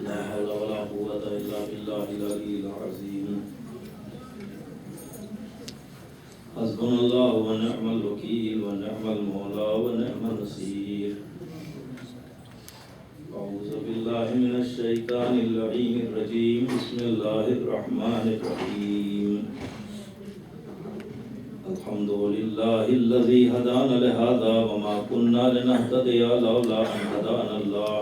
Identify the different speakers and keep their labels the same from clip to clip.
Speaker 1: لا حول ولا قوة إلا بالله العلي العظيم. حسبنا الله ونعم الوكيل ونعم المولى ونعم النصير. أعوذ بالله من الشيطان اللعين الرجيم. بسم الله الرحمن الرحيم. الحمد لله الذي هدانا لهذا وما كنا لنهتدي لولا أن هدانا الله.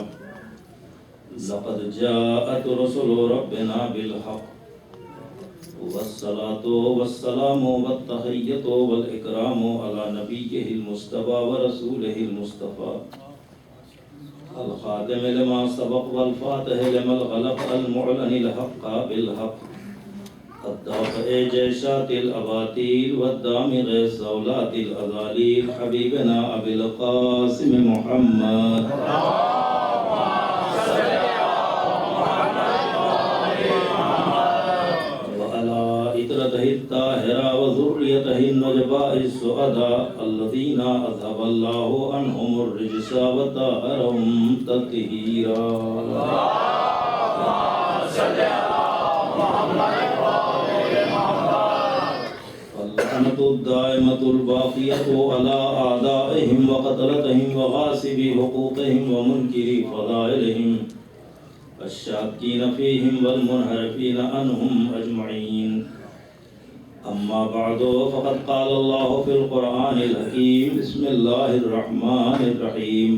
Speaker 1: لقد جاءت رسل ربنا بالحق والصلاة والسلام والتحية والإكرام على نبيه المصطفى ورسوله المصطفى الخاتم لما سبق والفاتح لما الغلق المعلن الحق بالحق الدافع جيشات الأباطيل والدامغ الزولات الأذاليل حبيبنا أبي القاسم محمد الطاهرة وذريته النجباء السعداء الذين أذهب الله عنهم الرجس وطهرهم تطهيرا. اللعنة الدائمة الباقية على أعدائهم وقتلتهم وغاصبي حقوقهم ومنكري فضائلهم الشاكين فيهم والمنحرفين عنهم أجمعين. أما بعد فقد قال الله في القرآن الحكيم. بسم الله الرحمن الرحيم.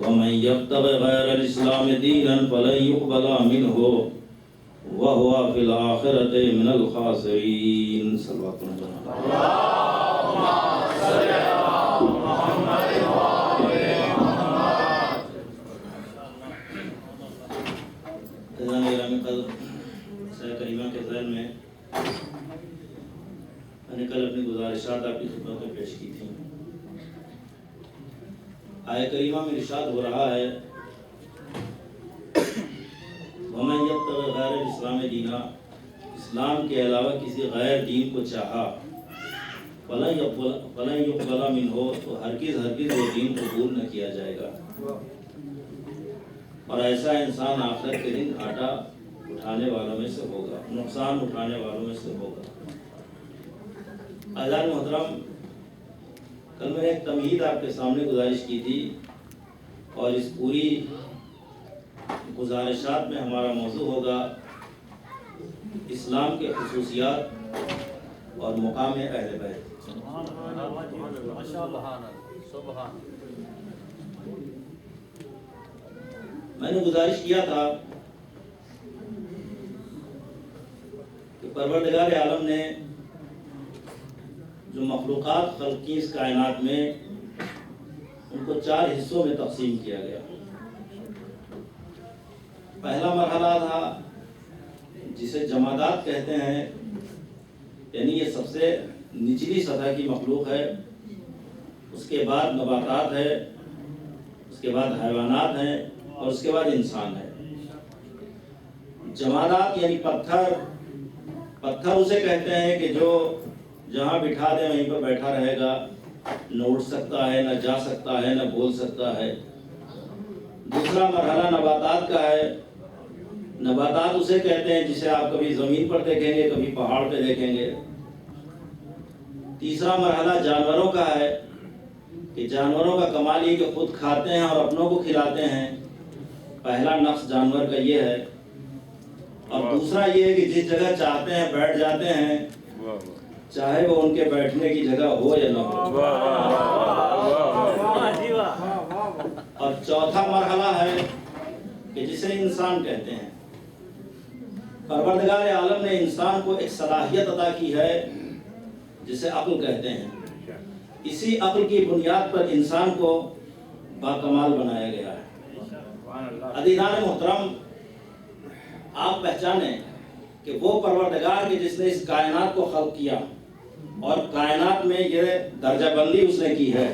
Speaker 1: ومن يبتغ غير الإسلام دينا فلن يقبل منه وهو في الآخرة من الخاسرين. صلوات الله. اللهم صل على محمد وآل محمد. کریمہ کے ذہن میں میں نے کل اپنی گزارشات آپ کی خدمت میں پیش کی تھیں. آیہ کریمہ میں ارشاد ہو رہا ہے وَمَن يَبْتَغِ غَيْرَ الْإِسْلَامِ دِينًا، اسلام کے علاوہ کسی غیر دین کو چاہا فَلَن يُقْبَلَ مِنْهُ، تو ہرگز وہ دین قبول نہ کیا جائے گا، اور ایسا انسان آخرت کے دن گھاٹا اٹھانے والوں میں سے ہوگا، نقصان اٹھانے والوں میں سے ہوگا. عزیزان محترم، کل میں نے ایک تمہید آپ کے سامنے گزارش کی تھی، اور اس پوری گزارشات میں ہمارا موضوع ہوگا اسلام کے خصوصیات اور مقام اہل بیت. میں نے گزارش کیا تھا کہ پروردگار عالم نے جو مخلوقات خلق کی اس کائنات میں، ان کو 4 حصوں میں تقسیم کیا گیا. پہلا مرحلہ تھا جسے جمادات کہتے ہیں، یعنی یہ سب سے نچلی سطح کی مخلوق ہے. اس کے بعد نباتات ہے، اس کے بعد حیوانات ہیں، اور اس کے بعد انسان ہے. جمادات یعنی پتھر اسے کہتے ہیں کہ جو جہاں بٹھا دیں وہیں پر بیٹھا رہے گا، نہ اٹھ سکتا ہے، نہ جا سکتا ہے، نہ بول سکتا ہے. دوسرا مرحلہ نباتات کا ہے. نباتات اسے کہتے ہیں جسے آپ کبھی زمین پر دیکھیں گے، کبھی پہاڑ پہ دیکھیں گے. تیسرا مرحلہ جانوروں کا ہے کہ جانوروں کا کمال یہ کہ خود کھاتے ہیں اور اپنوں کو کھلاتے ہیں. پہلا نقص جانور کا یہ ہے. اور دوسرا یہ ہے کہ جس جگہ چاہتے ہیں بیٹھ جاتے ہیں، چاہے وہ ان کے بیٹھنے کی جگہ ہو یا نہ ہو. اور چوتھا مرحلہ ہے کہ جسے انسان کہتے ہیں. پروردگار عالم نے انسان کو ایک صلاحیت عطا کی ہے جسے عقل کہتے ہیں. اسی عقل کی بنیاد پر انسان کو باکمال بنایا گیا ہے. عزیزان محترم، آپ پہچانیں کہ وہ پروردگار کے جس نے اس کائنات کو خلق کیا اور کائنات میں یہ درجہ بندی اس نے کی ہے،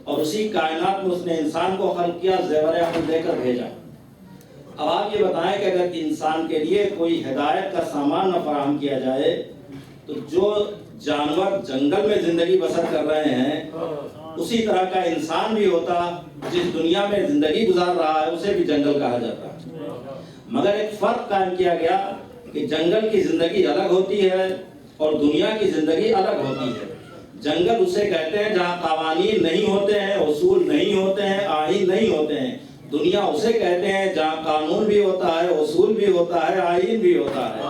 Speaker 1: اور اسی کائنات میں اس نے انسان کو خلق کیا، زیور عقل دے کر بھیجا. اب آپ یہ بتائیں کہ اگر انسان کے لیے کوئی ہدایت کا سامان نہ فراہم کیا جائے تو جو جانور جنگل میں زندگی بسر کر رہے ہیں اسی طرح کا انسان بھی ہوتا جس دنیا میں زندگی گزار رہا ہے اسے بھی جنگل کہا جاتا ہے، مگر ایک فرق قائم کیا گیا کہ جنگل کی زندگی الگ ہوتی ہے اور دنیا کی زندگی الگ ہوتی ہے۔ جنگل اسے کہتے ہیں جہاں قوانین نہیں ہوتے ہیں، اصول نہیں ہوتے ہیں، آئین نہیں ہوتے ہیں۔ دنیا اسے کہتے ہیں جہاں قانون بھی ہوتا ہے، اصول بھی ہوتا ہے، آئین بھی ہوتا ہے۔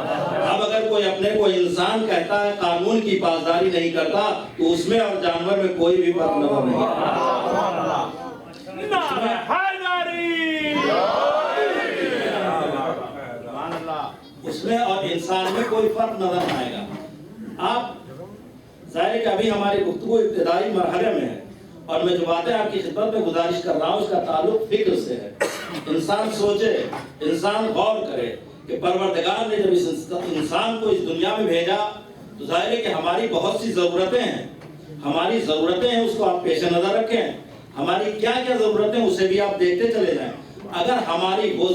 Speaker 1: اب اگر کوئی اپنے کو انسان کہتا ہے، قانون کی پاسداری نہیں کرتا، تو اس میں اور جانور میں کوئی بھی فرق نظر نہیں آتا۔ اس میں اور انسان میں کوئی فرق نظر نہیں آئے گا۔ آپ ظاہر ہے کہ ابھی ہماری گفتگو ابتدائی مرحلے میں ہے، اور میں جو باتیں آپ کی خدمت میں گزارش کر رہا ہوں اس کا تعلق فکر سے ہے۔ انسان سوچے، انسان غور کرے کہ پروردگار نے جب اس انسان کو اس دنیا میں بھیجا تو ظاہر ہے کہ ہماری بہت سی ضرورتیں ہیں، ہماری ضرورتیں ہیں، اس کو آپ پیش نظر رکھیں۔ ہماری کیا کیا ضرورتیں اسے بھی آپ دیکھتے چلے جائیں۔ اگر ہماری وہ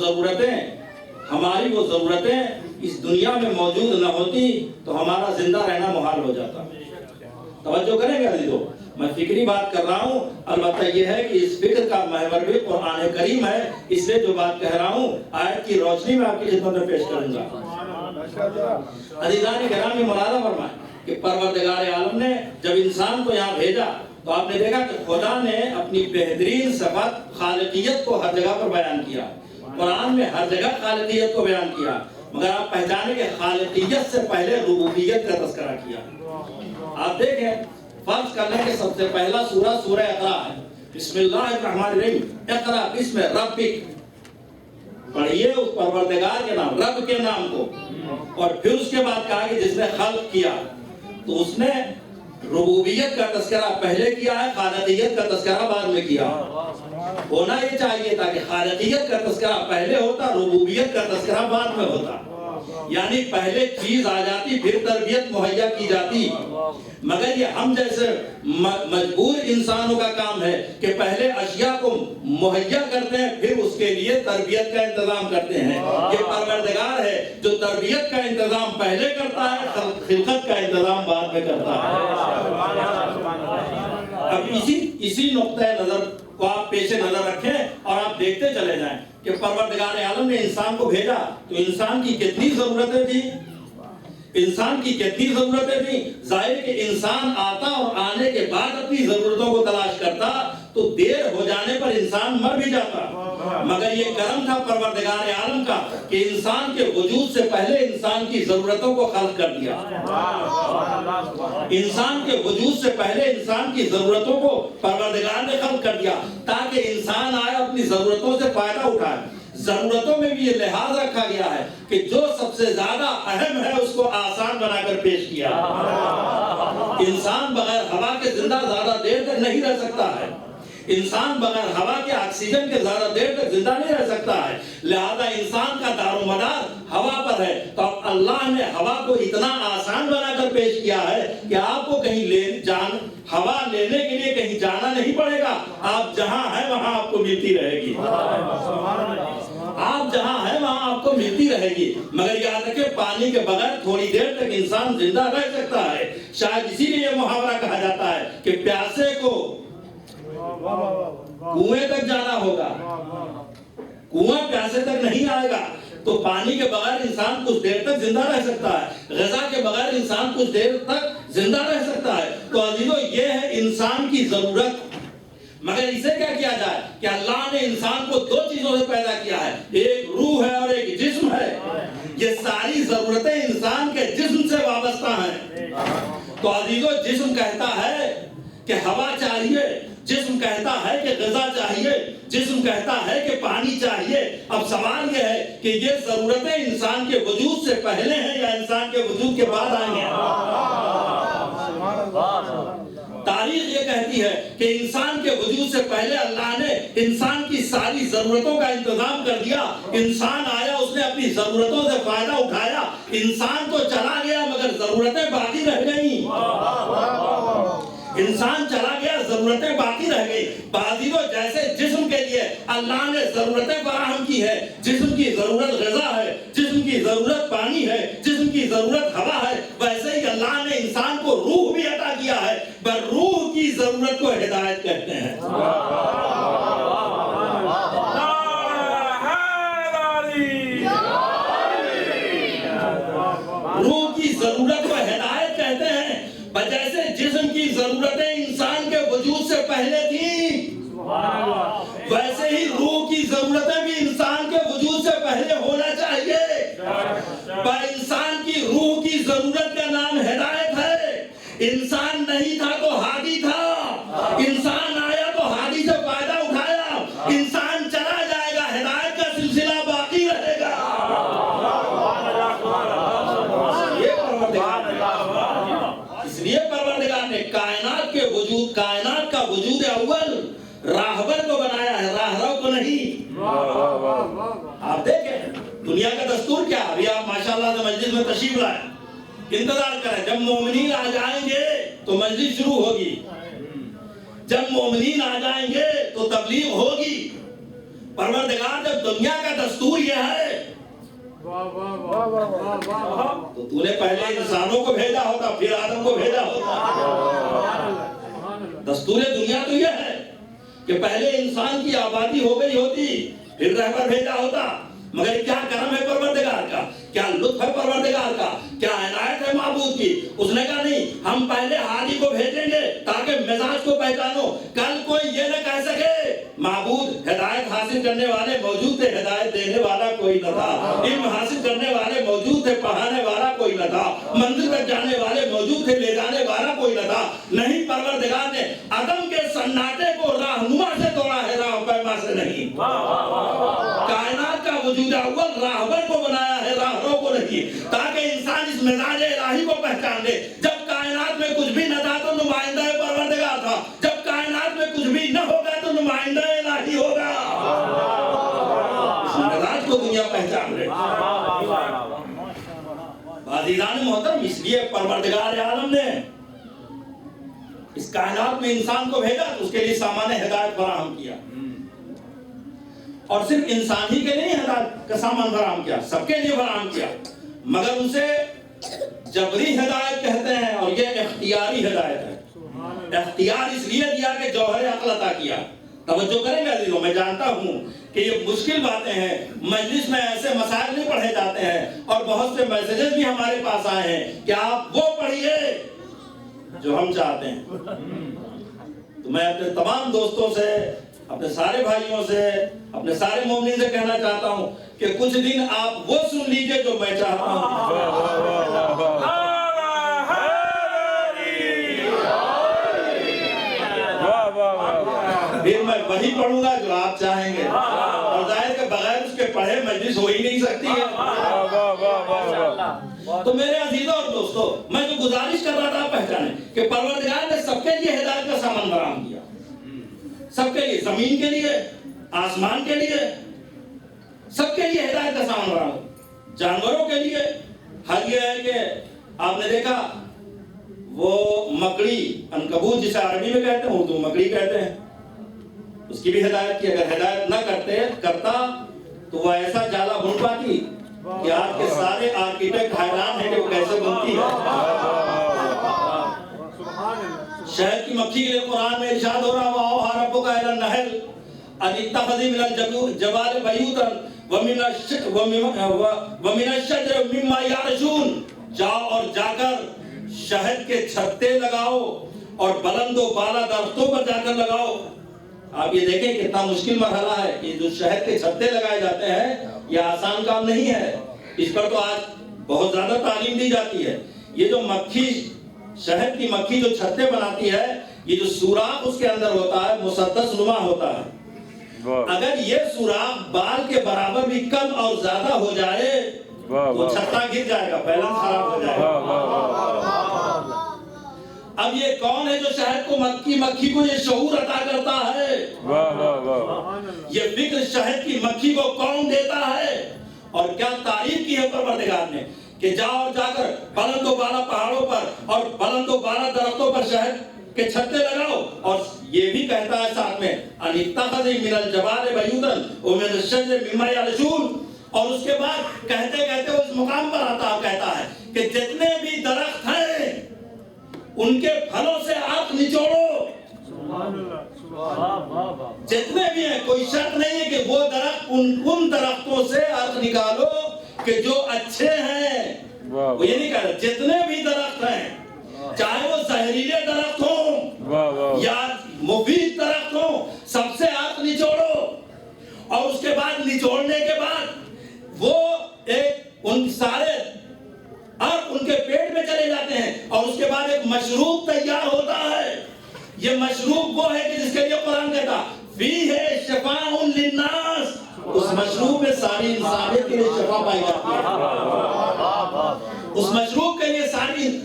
Speaker 1: ضرورتیں اس دنیا میں موجود نہ ہوتی تو ہمارا زندہ رہنا محال ہو جاتا۔ توجہ کریں گے عزیزو، میں فکری بات کر رہا ہوں، البتہ یہ ہے کہ اس فکر کا محور بھی قرآن کریم ہے، اس لیے جو بات کہہ رہا ہوں آیت کی روشنی میں آپ کی خدمت میں پیش کروں گا۔ عزیزان کرام، یہ ملاحظہ فرمائیں کہ پروردگار عالم نے جب انسان کو یہاں بھیجا تو آپ نے دیکھا کہ خدا نے اپنی بہترین صفت خالقیت کو ہر جگہ پر بیان کیا۔ قرآن میں ہر جگہ خالقیت کو بیان کیا، مگر آپ پہچانے کہ خالقیت سے پہلے ربوبیت کا تذکرہ کیا۔ آپ دیکھیں، فرض کر لیں کہ سب سے پہلا سورہ اقرا ہے۔ بسم اللہ الرحمن الرحیم، اقرا بسم ربک، پڑھیے اس پروردگار کے نام، رب کے نام کو، اور پھر اس کے بعد کہا کہ جس نے خلق کیا، تو اس نے ربوبیت کا تذکرہ پہلے کیا ہے، خالقیت کا تذکرہ بعد میں کیا۔ ہونا یہ چاہیے تھا کہ خالقیت کا تذکرہ پہلے ہوتا، ربوبیت کا تذکرہ بعد میں ہوتا، یعنی پہلے چیز آ جاتی پھر تربیت مہیا کی جاتی۔ مگر یہ ہم جیسے مجبور انسانوں کا کام ہے کہ پہلے اشیاء کو مہیا کرتے ہیں پھر اس کے لیے تربیت کا انتظام کرتے ہیں۔ یہ پروردگار ہے جو تربیت کا انتظام پہلے کرتا ہے، خلقت کا انتظام بعد میں کرتا ہے۔ اب اسی نقطۂ نظر کو آپ پیش نظر رکھیں اور آپ دیکھتے چلے جائیں کہ پروردگار عالم نے انسان کو بھیجا تو انسان کی کتنی ضرورتیں تھیں، ظاہر کہ انسان آتا اور آنے کے بعد اپنی ضرورتوں کو تلاش کرتا تو دیر ہو جانے پر انسان مر بھی جاتا، مگر یہ کرم تھا پروردگار عالم کا کہ انسان کے وجود سے پہلے انسان کی ضرورتوں کو خلق کر دیا۔ انسان کے وجود سے پہلے انسان کی ضرورتوں کو پروردگار نے خلق کر دیا تاکہ انسان آئے اپنی ضرورتوں سے فائدہ اٹھائے۔ ضرورتوں میں بھی یہ لحاظ رکھا گیا ہے کہ جو سب سے زیادہ اہم ہے اس کو آسان بنا کر پیش کیا۔ انسان بغیر ہوا کے زندہ زیادہ دیر تک نہیں رہ سکتا ہے، انسان بغیر ہوا کے آکسیجن کے زیادہ دیر تک زندہ نہیں رہ سکتا ہے، لہذا انسان کا دار و مدار ہوا پر ہے۔ تو اللہ نے ہوا کو اتنا آسان بنا کر پیش کیا ہے کہ آپ کو کہیں ہوا لینے کے لیے کہیں جانا نہیں پڑے گا، آپ جہاں ہیں وہاں آپ کو ملتی رہے گی، آپ جہاں ہیں وہاں آپ کو ملتی رہے گی۔ مگر یاد رکھیں پانی کے بغیر تھوڑی دیر تک انسان زندہ رہ سکتا ہے، شاید اسی لیے یہ محاورہ کہا جاتا ہے کہ پیاسے کو کنویں تک جانا ہوگا، کنواں پیاسے تک نہیں آئے گا، تو پانی کے بغیر انسان کچھ دیر تک زندہ رہ سکتا ہے، غذا کے بغیر انسان کچھ دیر تک زندہ رہ سکتا ہے۔ تو عزیزو یہ ہے انسان کی ضرورت، مگر اسے کیا کیا جائے کہ اللہ نے انسان کو دو چیزوں سے پیدا کیا ہے، ایک روح ہے اور ایک جسم ہے۔ یہ ساری ضرورتیں انسان کے جسم سے وابستہ ہیں۔ تو عزیزو جسم کہتا ہے کہ ہوا چاہیے، جسم کہتا ہے کہ غذا چاہیے، جسم کہتا ہے کہ پانی چاہیے۔ اب سوال یہ ہے کہ یہ ضرورتیں انسان کے وجود سے پہلے ہیں یا انسان کے وجود کے بعد آئیں گے؟ تاریخ یہ کہتی ہے کہ انسان کے وجود سے پہلے اللہ نے انسان کی ساری ضرورتوں کا انتظام کر دیا۔ انسان آیا، اس نے اپنی ضرورتوں سے فائدہ اٹھایا، انسان تو چلا گیا مگر ضرورتیں باقی رہ گئیں۔ انسان چلا گیا، ضرورتیں باقی رہ گئی۔ بازیرو جیسے جسم کے لیے اللہ نے ضرورتیں فراہم کی ہے، جسم کی ضرورت غذا ہے، جسم کی ضرورت پانی ہے، جسم کی ضرورت ہوا ہے، ویسے ہی اللہ نے انسان کو روح بھی عطا کیا ہے، پر روح کی ضرورت کو ہدایت کہتے ہیں۔ روح کی ضرورت کو ہدایت کہتے ہیں۔ جیسے جسم کی ضرورتیں انسان کے وجود سے پہلے تھیں، ویسے ہی روح کی ضرورتیں بھی انسان کے وجود سے پہلے ہونا چاہیے۔ پر انسان کی روح کی ضرورت کا نام ہدایت ہے۔ انسان نہیں تھا تو ہادی تھا، انسان آیا تو ہادی سے فائدہ اٹھایا، انسان چلا جائے گا، ہدایت کا سلسلہ باقی رہے گا۔ اس لیے پروردگار نے کائنات کا وجود اول راہبر کو بنایا ہے، راہرو کو نہیں۔ آپ دیکھیں دنیا کا دستور کیا، ابھی آپ ماشاءاللہ سے مجلس میں تشریف لائیں، انتظار کریں، جب مومنین آ جائیں گے تو مجلس شروع ہوگی، جب مومنین آ جائیں گے تو تبلیغ ہوگی۔ پروردگار جب دنیا کا دستور یہ ہے تو نے پہلے انسانوں کو بھیجا ہوتا، پھر آدم کو بھیجا ہوتا۔ دستور دنیا تو یہ ہے کہ پہلے انسان کی آبادی ہو گئی ہوتی، پھر رہبر بھیجا ہوتا۔ مگر کیا کرم ہے پروردگار کا، کیا لطف ہے پروردگار کا، کیا عنایت ہے معبود کی۔ اس نے کہا نہیں، ہم پہلے ہادی کو بھیجیں گے تاکہ مزاج کو پہچانو، کل کوئی یہ نہ کہہ سکے معبود ہدایت حاصل کرنے والے موجود تھے، ہدایت دینے والا کوئی نہ تھا، علم حاصل کرنے والے موجود تھے، پڑھانے والا کوئی نہ تھا، منزل تک جانے والے موجود تھے، لے جانے والا کوئی نہ تھا۔ نہیں، پروردگار نے عدم کے سناٹے کو رہنما سے توڑا ہے، راہ پیما سے نہیں۔ کائنات کا وجود اول راہبر کو بنایا ہے، راہرو کو نہیں، تاکہ انسان اس مزاج الہی کو پہچان لے۔ جب کائنات میں کچھ بھی نہ تھا تو نمائندہ پروردگار تھا، جب کائنات میں کچھ بھی نہ ہوگا تو نمائندہ الہی ہوگا۔ اس مزاج کو دنیا پہچان لے۔ عزیزان محترم، اس لیے پروردگار عالم نے اس کائنات میں انسان کو بھیجا تو اس کے لیے سامان ہدایت فراہم کیا، اور صرف انسان ہی کے لیے ہدایت کا سامان فراہم کیا، سب کے لیے فراہم کیا، مگر اسے جبری ہدایت کہتے ہیں، اور یہ اختیاری ہدایت ہے۔ اختیار اس لیے دیا کہ جوہر عقل عطا کیا۔ توجہ کریں گے عزیزوں، میں جانتا ہوں کہ یہ مشکل باتیں ہیں، مجلس میں ایسے مسائل نہیں پڑھے جاتے ہیں، اور بہت سے میسیجز بھی ہمارے پاس آئے ہیں کہ آپ وہ پڑھیے جو ہم چاہتے ہیں۔ تو میں اپنے تمام دوستوں سے، اپنے سارے بھائیوں سے، اپنے سارے مومنین سے کہنا چاہتا ہوں کہ کچھ دن آپ وہ سن لیجئے جو میں چاہتا ہوں، پھر میں وہی پڑھوں گا جو آپ چاہیں گے، اور ظاہر کے بغیر اس کے پڑھے مجلس ہو ہی نہیں سکتی ہے۔ تو میرے عزیزوں اور دوستوں، میں جو گزارش کر رہا تھا پہچانے کہ پروردگار نے سب کے لیے ہدایت کا سامان فراہم کیا، سب کے لیے، زمین کے لیے، آسمان کے لیے، سب کے لیے ہدایت کا سامان فراہم، جانوروں کے لیے۔ حل یہ ہے کہ آپ نے دیکھا وہ مکڑی، عنکبوت جسے عربی میں کہتے ہیں، اردو مکڑی کہتے ہیں، اس کی بھی ہدایت کی۔ اگر ہدایت نہ کرتا تو وہ ایسا جالا بن پاتی کہ آپ کے سارے آرکیٹیکٹ حیران ہیں کہ وہ کیسے بنتی ہے۔ شہد کی مکھی کے لیے قرآن میں ارشاد ہو رہا، وَأَوْحَىٰ رَبُّكَ إِلَى النَّحْلِ أَنِ اتَّخِذِي مِنَ الْجِبَالِ بُيُوتًا وَمِنَ الشَّجَرِ مِمَّا يَعْرِشُونَ، جاؤ اور جا کر شہد کے چھتے لگاؤ اور بلند و بالا درختوں پر جا کر لگاؤ۔ آپ یہ دیکھیں کتنا مشکل مرحلہ ہے کہ جو شہد کے چھتے لگائے جاتے ہیں یہ آسان کام نہیں ہے، اس پر تو آج بہت زیادہ تعلیم دی جاتی ہے۔ یہ جو مکھی، شہد کی مکھی جو چھتے بناتی ہے، یہ جو سوراخ اس کے اندر ہوتا ہے مسدس نما ہوتا ہے، اگر یہ سوراخ بال کے برابر بھی کم اور زیادہ ہو جائے تو چھتا گر جائے گا، بیلنس خراب ہو جائے گا۔ اب یہ کون ہے جو شہد کو مکھی کو یہ شعور عطا کرتا ہے؟ یہ فکر شہد کی مکھی کو کون دیتا ہے؟ اور کیا تعریف کی ہے پروردگار نے کہ جاؤ اور جا کر بلند و بالا پہاڑوں پر اور بلند و بالا درختوں پر شہد کے چھتے لگاؤ، اور یہ بھی کہتا ہے ساتھ میں ان اتخذ من الجبال بیوتا ومن الشجر مما یعرشون، اور اس کے بعد کہتے کہتے اس مقام پر آتا کہتا ہے کہ جتنے بھی درخت ہیں ان کے پھلوں سے عرق نچوڑو. جتنے بھی ہیں کوئی شرط نہیں ہے کہ وہ درخت ان درختوں سے عرق نکالو کہ جو اچھے ہیں. وہ یہ نہیں کہہ رہا جتنے بھی درخت ہیں چاہے وہ زہریلے درخت ہوں یا مفید درخت ہوں سب سے عرق نچوڑو. اور اس کے بعد نچوڑنے کے بعد وہ ایک ان سارے عرق ان کے پیٹ میں چلے جاتے ہیں اور اس کے بعد ایک مشروب تیار ہوتا ہے. یہ مشروب وہ ہے کہ جس کے لیے قرآن کہتا فیہ شفاء للناس. اس مشروب میں ساری انسانیت کے لیے شفا پائی جاتی ہے. اس مشروب کے لیے ساری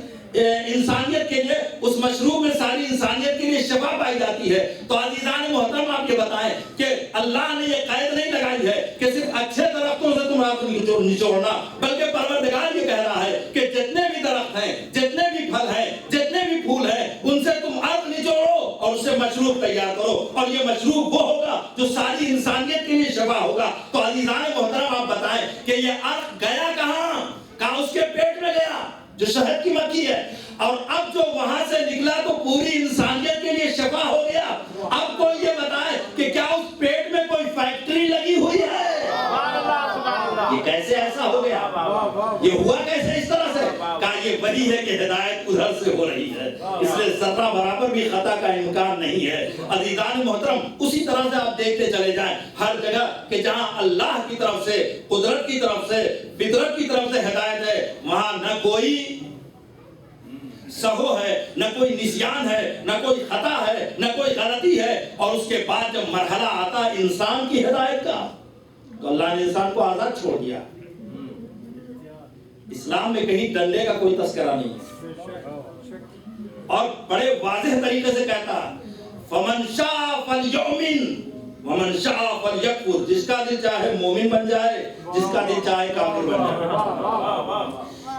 Speaker 1: انسانیت کے لیے اس مشروب میں ساری انسانیت کے لیے شفا پائی جاتی ہے. تو عزیزان محترم آپ یہ بتائیں کہ اللہ نے یہ قید نہیں لگائی ہے کہ صرف اچھے درختوں سے تم عرق نچوڑنا بلکہ پروردگار یہ کہہ رہا ہے کہ جتنے بھی درخت ہیں جتنے بھی پھل ہیں جتنے بھی پھول ہیں ان سے تم عرق نچوڑو اور اس سے مشروب تیار کرو اور یہ مشروب وہ ہوگا جو ساری انسانیت کے لیے شفا ہوگا. تو عزیزان محترم آپ بتائیں کہ یہ عرق گیا کہاں اس کے پیٹ میں گیا جو شہد کی مکھی ہے اور اب جو وہاں سے نکلا تو پوری انسانیت کے لیے شفا ہو گیا. اب کوئی یہ بتائے کہ کیا اس پیٹ میں کوئی فیکٹری لگی ہوئی ہے؟ یہ کیسے ایسا ہو گیا؟ یہ ہوا کیسے اس طرح سے؟ کہا یہ وہی ہے کہ ہدایت ادھر سے ہو رہی ہے اس لیے ذرہ برابر بھی خطا کا امکان نہیں ہے. عزیزان محترم اسی طرح سے آپ دیکھتے چلے جائیں ہر جگہ کہ جہاں اللہ کی طرف سے قدرت کی طرف سے فطرت کی طرف سے ہدایت ہے وہاں نہ کوئی سہو ہے نہ کوئی نسیان ہے نہ کوئی خطا ہے نہ کوئی غلطی ہے. اور اس کے بعد جب مرحلہ آتا انسان کی ہدایت کا تو اللہ نے انسان کو آزاد چھوڑ دیا. اسلام میں کہیں ڈنڈے کا کوئی تذکرہ نہیں اور بڑے واضح طریقے سے کہتا فمن شاء فلیؤمن ومن شاء فلیکفر. جس کا دل چاہے مومن بن جائے جس کا دل چاہے کافر بن جائے.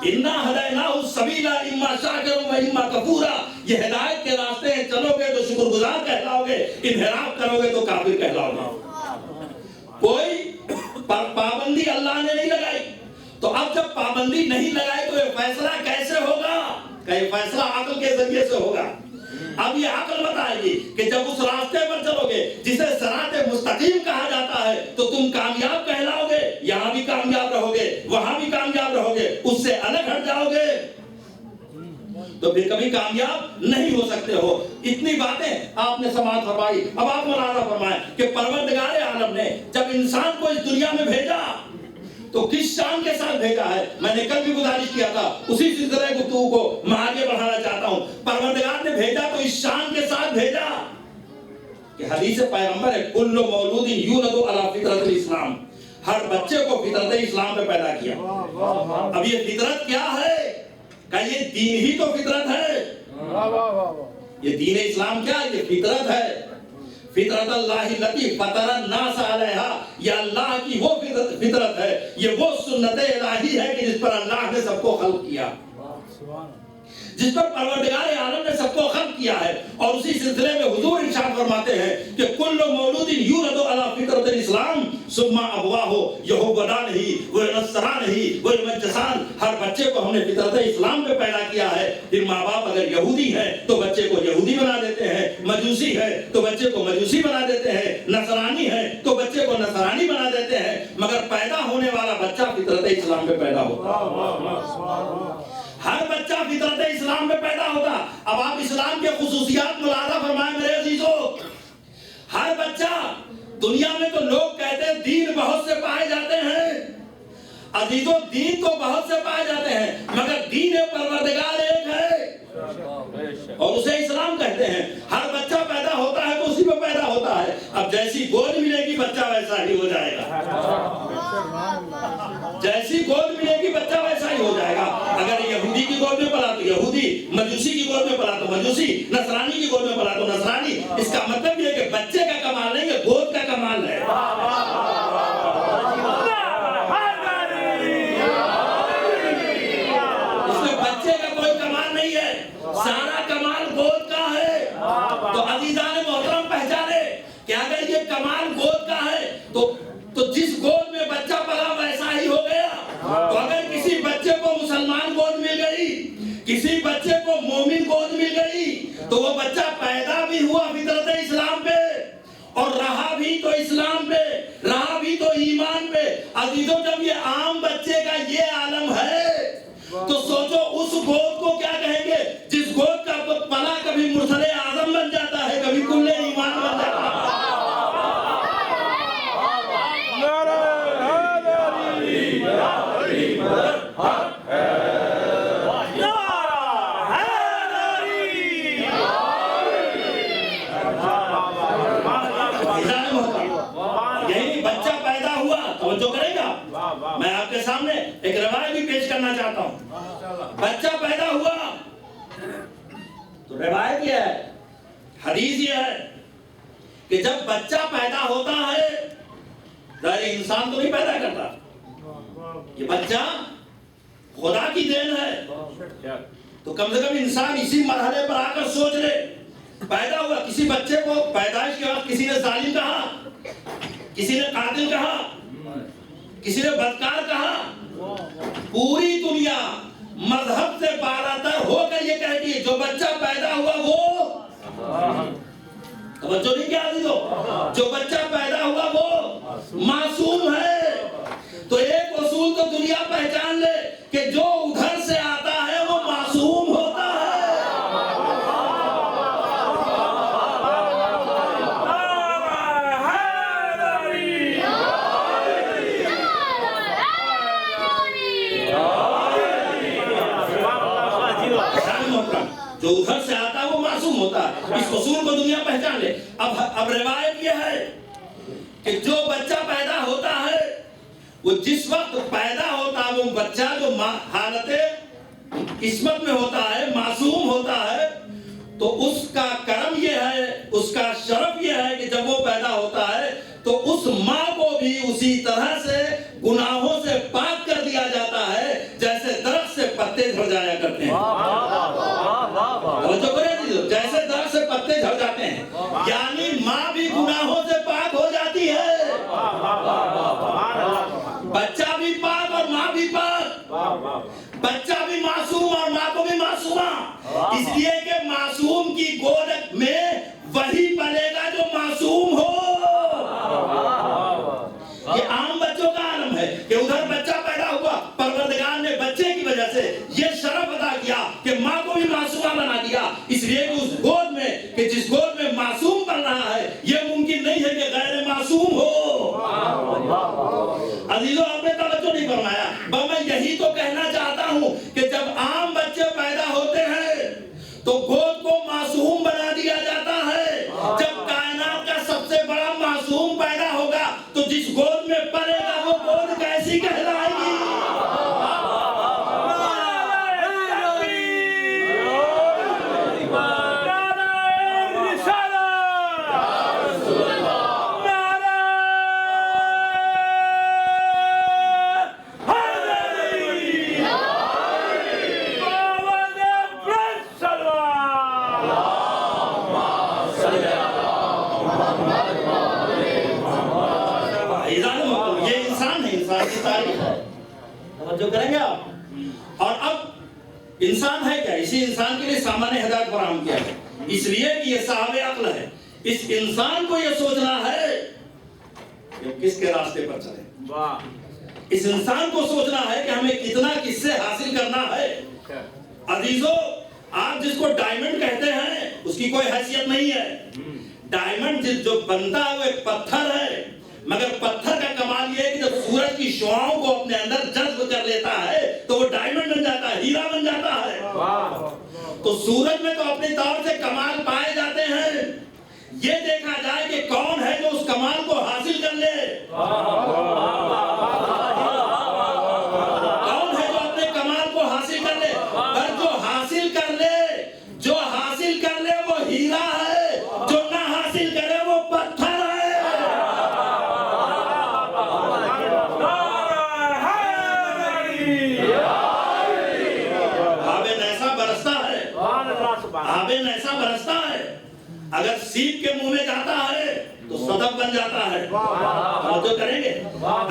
Speaker 1: اِنَّا هَدَيْنَاهُ السَّبِيلَ إِمَّا شَاكِرًا وَإِمَّا كَفُورًا. یہ ہدایت کے راستے ہیں چلو گے تو شکر گزار کہلاؤ گے انحراف کرو گے تو کافر کہلاؤ گے. کوئی پابندی اللہ نے نہیں لگائی. تو اب جب پابندی نہیں لگائی تو یہ فیصلہ کیسے ہوگا؟ کہ یہ فیصلہ عقل کے ذریعے سے ہوگا. اب یہ عقل بتائے گی کہ جب اس راستے پر چلو گے جسے صراط مستقیم کہا جاتا ہے تو تم کامیاب کہلاؤ گے. یہاں بھی کامیاب رہو گے وہاں بھی کامیاب رہو گے اس سے الگ ہٹ جاؤ گے تو پھر کبھی کامیاب نہیں ہو سکتے ہو. اتنی باتیں آپ نے سماعت فرمائی. اب آپ ملاحظہ فرمائیں کہ پروردگار عالم نے جب انسان کو اس دنیا میں بھیجا تو کس شان کے ساتھ بھیجا ہے؟ میں نے کل بھی گزارش کیا تھا اسی سلسلے گفتگو کو میں آگے بڑھانا چاہتا ہوں. پروردگار نے بھیجا تو اس شان کے ساتھ بھیجا کہ حدیث پیغمبر ہے کل مولود یولد علی فطرت الاسلام. ہر بچے کو فطرت اسلام پہ پیدا کیا. اب یہ فطرت کیا ہے؟ کہ یہ دین ہی تو فطرت ہے. یہ دین اسلام کیا ہے؟ یہ فطرت ہے. فطرت اللہ التی فطر الناس علیہا. یہ اللہ کی وہ فطرت ہے یہ وہ سنت الہی ہے کہ جس پر اللہ نے سب کو خلق کیا جس پر پروردگار عالم نے سب کو خلق کیا ہے. اور اسی سلسلے میں حضور ارشاد فرماتے ہیں کہ کل مولود یولد علی فطرت الاسلام ثم ابواہ یہودانہ ونصرانہ ویمجسان. ہر بچے کو ہم نے فطرت اسلام پہ پیدا کیا ہے. پھر ماں باپ اگر یہودی ہیں تو بچے کو یہودی بنا دیتے ہیں, مجوسی ہے تو بچے کو مجوسی بنا دیتے ہیں, نصرانی ہے تو بچے کو نصرانی بنا دیتے ہیں. مگر پیدا ہونے والا بچہ فطرت اسلام پہ پیدا ہوتا ہے. ہر بچہ فطرت اسلام میں پیدا ہوتا. اب آپ اسلام کے خصوصیات ملاحظہ فرمائیں میرے عزیزو. ہر بچہ دنیا میں تو لوگ کہتے ہیں دین بہت سے پائے جاتے ہیں. عزیزو دین تو بہت سے پائے جاتے ہیں مگر دین پروردگار ایک ہے اور اسے اسلام کہتے ہیں. ہر بچہ پیدا ہوتا ہے تو اسی پہ پیدا ہوتا ہے. اب جیسی گود ملے گی بچہ ویسا ہی ہو جائے گا. جیسی گود ملے گی بچہ ویسا ہی ہو جائے گا. اگر یہودی کی گود میں پلا تو یہودی, مجوسی کی گود میں پلا تو مجوسی, نصرانی کی گود میں پلا تو نصرانی. اس کا مطلب یہ ہے کہ بچے کا کمال نہیں ہے گود کا کمال ہے. اس میں بچے کا کوئی کمال نہیں ہے, سارا کمال گود کا ہے. تو عزیزان محترم پہچانے کہ اگر یہ کمال گود کا ہے تو جس گود میں بچہ پلا ویسا ہی ہو گیا. تو اگر کسی بچے کو مسلمان گود مل گئی, کسی بچے کو مومن گود مل عزیزوں جب یہ عام بچے کا یہ عالم ہے تو سوچو اس گود کو کیا کہیں گے جس گود کا پلا کبھی مرسل اعظم بن جاتا ہے، کبھی کل ایمان بن جاتا ہے۔ یہی بچہ پیدا ہوا توجہ کرے گا، میں آپ کے سامنے ایک روایت بھی پیش کرنا چاہتا ہوں۔ بچہ پیدا ہوا تو روایت یہ ہے، حدیث یہ ہے کہ جب بچہ پیدا ہوتا ہے ظاہر انسان تو نہیں پیدا کرتا، یہ بچہ خدا کی دین ہے، تو کم سے کم انسان اسی مرحلے پر آ کر سوچ لے، پیدا ہوا کسی بچے کو پیدائش کے وقت کسی نے ظالم کہا، کسی نے قاتل کہا، کسی نے بدکار کہا، پوری دنیا مذہب سے بالاتر ہو کر یہ کہتی ہے جو بچہ پیدا ہوا وہ توجہ نہیں کیا عزیزو، جو بچہ پیدا ہوا وہ معصوم ہے۔ تو ایک اصول تو دنیا پہچان لے کہ جو ادھر سے آتا ہے وہ معصوم ہوتا ہے۔ جو ادھر سے آتا ہے وہ معصوم ہوتا ہے، اس اصول کو دنیا پہچان لے۔ اب روایت یہ ہے کہ جو بچہ پیدا ہوتا ہے وہ جس وقت پیدا ہوتا ہے وہ بچہ جو حالت قسمت میں ہوتا ہے، معصوم ہوتا ہے، تو اس کا کرم یہ ہے، اس کا شرف یہ ہے کہ جب وہ پیدا ہوتا ہے تو اس ماں کو بھی اسی طرح سے گناہوں سے پاک کر دیا جاتا ہے جیسے درخت سے پتے جھڑ جایا کرتے ہیں۔ جیسے درخت سے پتے جھڑ جاتے ہیں، یعنی ماں بھی گناہوں سے پاک ہو جاتی ہے، بچہ بھی پاک اور ماں بھی پاک، بچہ بھی معصوم اور ماں کو بھی معصومہ، اس لیے کہ معصوم کی گود میں وہی پلے گا جو معصوم ہو۔ یہ عام بچوں کا عالم ہے کہ ادھر بچہ پیدا ہوا، پروردگار نے بچے کی وجہ سے یہ شرف ادا کیا کہ ماں کو بھی معصومہ بنا دیا، اس لیے کہ اس گود میں کہ جس گود میں معصوم پل رہا ہے یہ ممکن نہیں ہے کہ غیر معصوم ہو۔ عزیزو آپ نے توجہ نہیں فرمایا، میں یہی تو کہنا چاہتا ہوں کہ جب عام بچے پیدا ہوتے ہیں تو گود کو معصوم بنا دیا جاتا ہے، جب کائنات کا سب سے بڑا معصوم پیدا ہوگا تو جس گود میں پلے گا وہ گود کیسی کہلائے گی؟ یہ انسان ہے، انسان کی تاریخ ہے، توجہ کریں گے آپ۔ اور اب انسان ہے کیا؟ اسی انسان کے لیے سامان ہدایت فراہم کیا ہے، اس لیے کہ یہ صاحب عقل ہے، اس انسان کو یہ سوچنا ہے کہ کس کے راستے پر چلے، اس انسان کو سوچنا ہے کہ ہمیں کتنا کس سے حاصل کرنا ہے۔ عزیزو آپ جس کو ڈائمنڈ کہتے ہیں اس کی کوئی حیثیت نہیں ہے، ڈائمنڈ جو بنتا ہے وہ ایک پتھر ہے، مگر پتھر کا کمال یہ ہے کہ جب سورج کی شعاؤں کو اپنے اندر جذب کر لیتا ہے تو وہ ڈائمنڈ بن جاتا ہے، ہیرا بن جاتا ہے۔ تو سورج میں تو اپنے طور سے کمال پائے جاتے ہیں، یہ دیکھا جائے کہ کون ہے جو اس کمال کو حاصل کر لے، کون ہے جو اپنے کمال کو حاصل کر لے، پر جو حاصل کر لے، جو حاصل کر لے وہ ہیرا ہے، جو نہ حاصل کرے وہ پتھر ہے۔ آبین ایسا برستا ہے، اگر سیپ کے منہ میں جاتا ہے تو صدف بن جاتا ہے، توجہ کریں گے،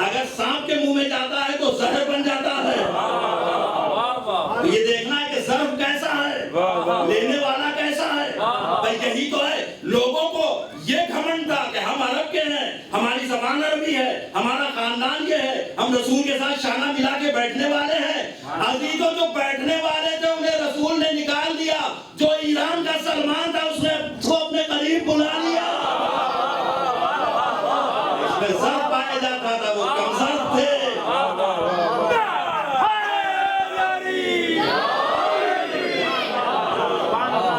Speaker 1: اگر سانپ کے منہ میں جاتا ہے تو زہر بن جاتا ہے۔ یہ دیکھنا ہے کہ ظرف کیسا ہے، لینے والا کیسا ہے۔ بھائی یہی تو ہے، لوگوں کو یہ گھمنڈ تھا کہ ہم عرب کے ہیں، ہماری زبان عربی ہے، ہمارا خاندان یہ ہے، ہم رسول رسول کے ساتھ شانہ ملا کے بیٹھنے والے ہیں. عزیزوں جو بیٹھنے والے تھے انہیں رسول نے نکال دیا. جو ایران کا سلمان تھا اس نے کو اپنے قریب بلا لیا. اس میں ضرب پایا جاتا تھا, وہ کمزور تھے.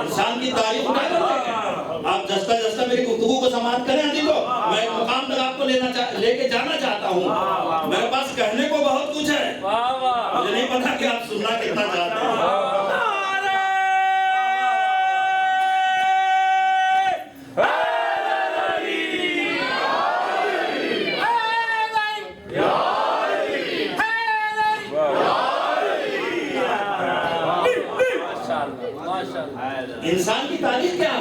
Speaker 1: انسان کی تعریف نہ کریں. آپ جستا جستا میری گفتگو کو سماعت کریں. عزیزوں میں ایک مقام تک آپ کو لے کے جانا چاہتا ہوں. میرے پاس کہنے کو بہت کچھ ہے, مجھے نہیں پتا کہ آپ سننا کتنا چاہتے ہیں. انسان کی تعریف کیا ہے؟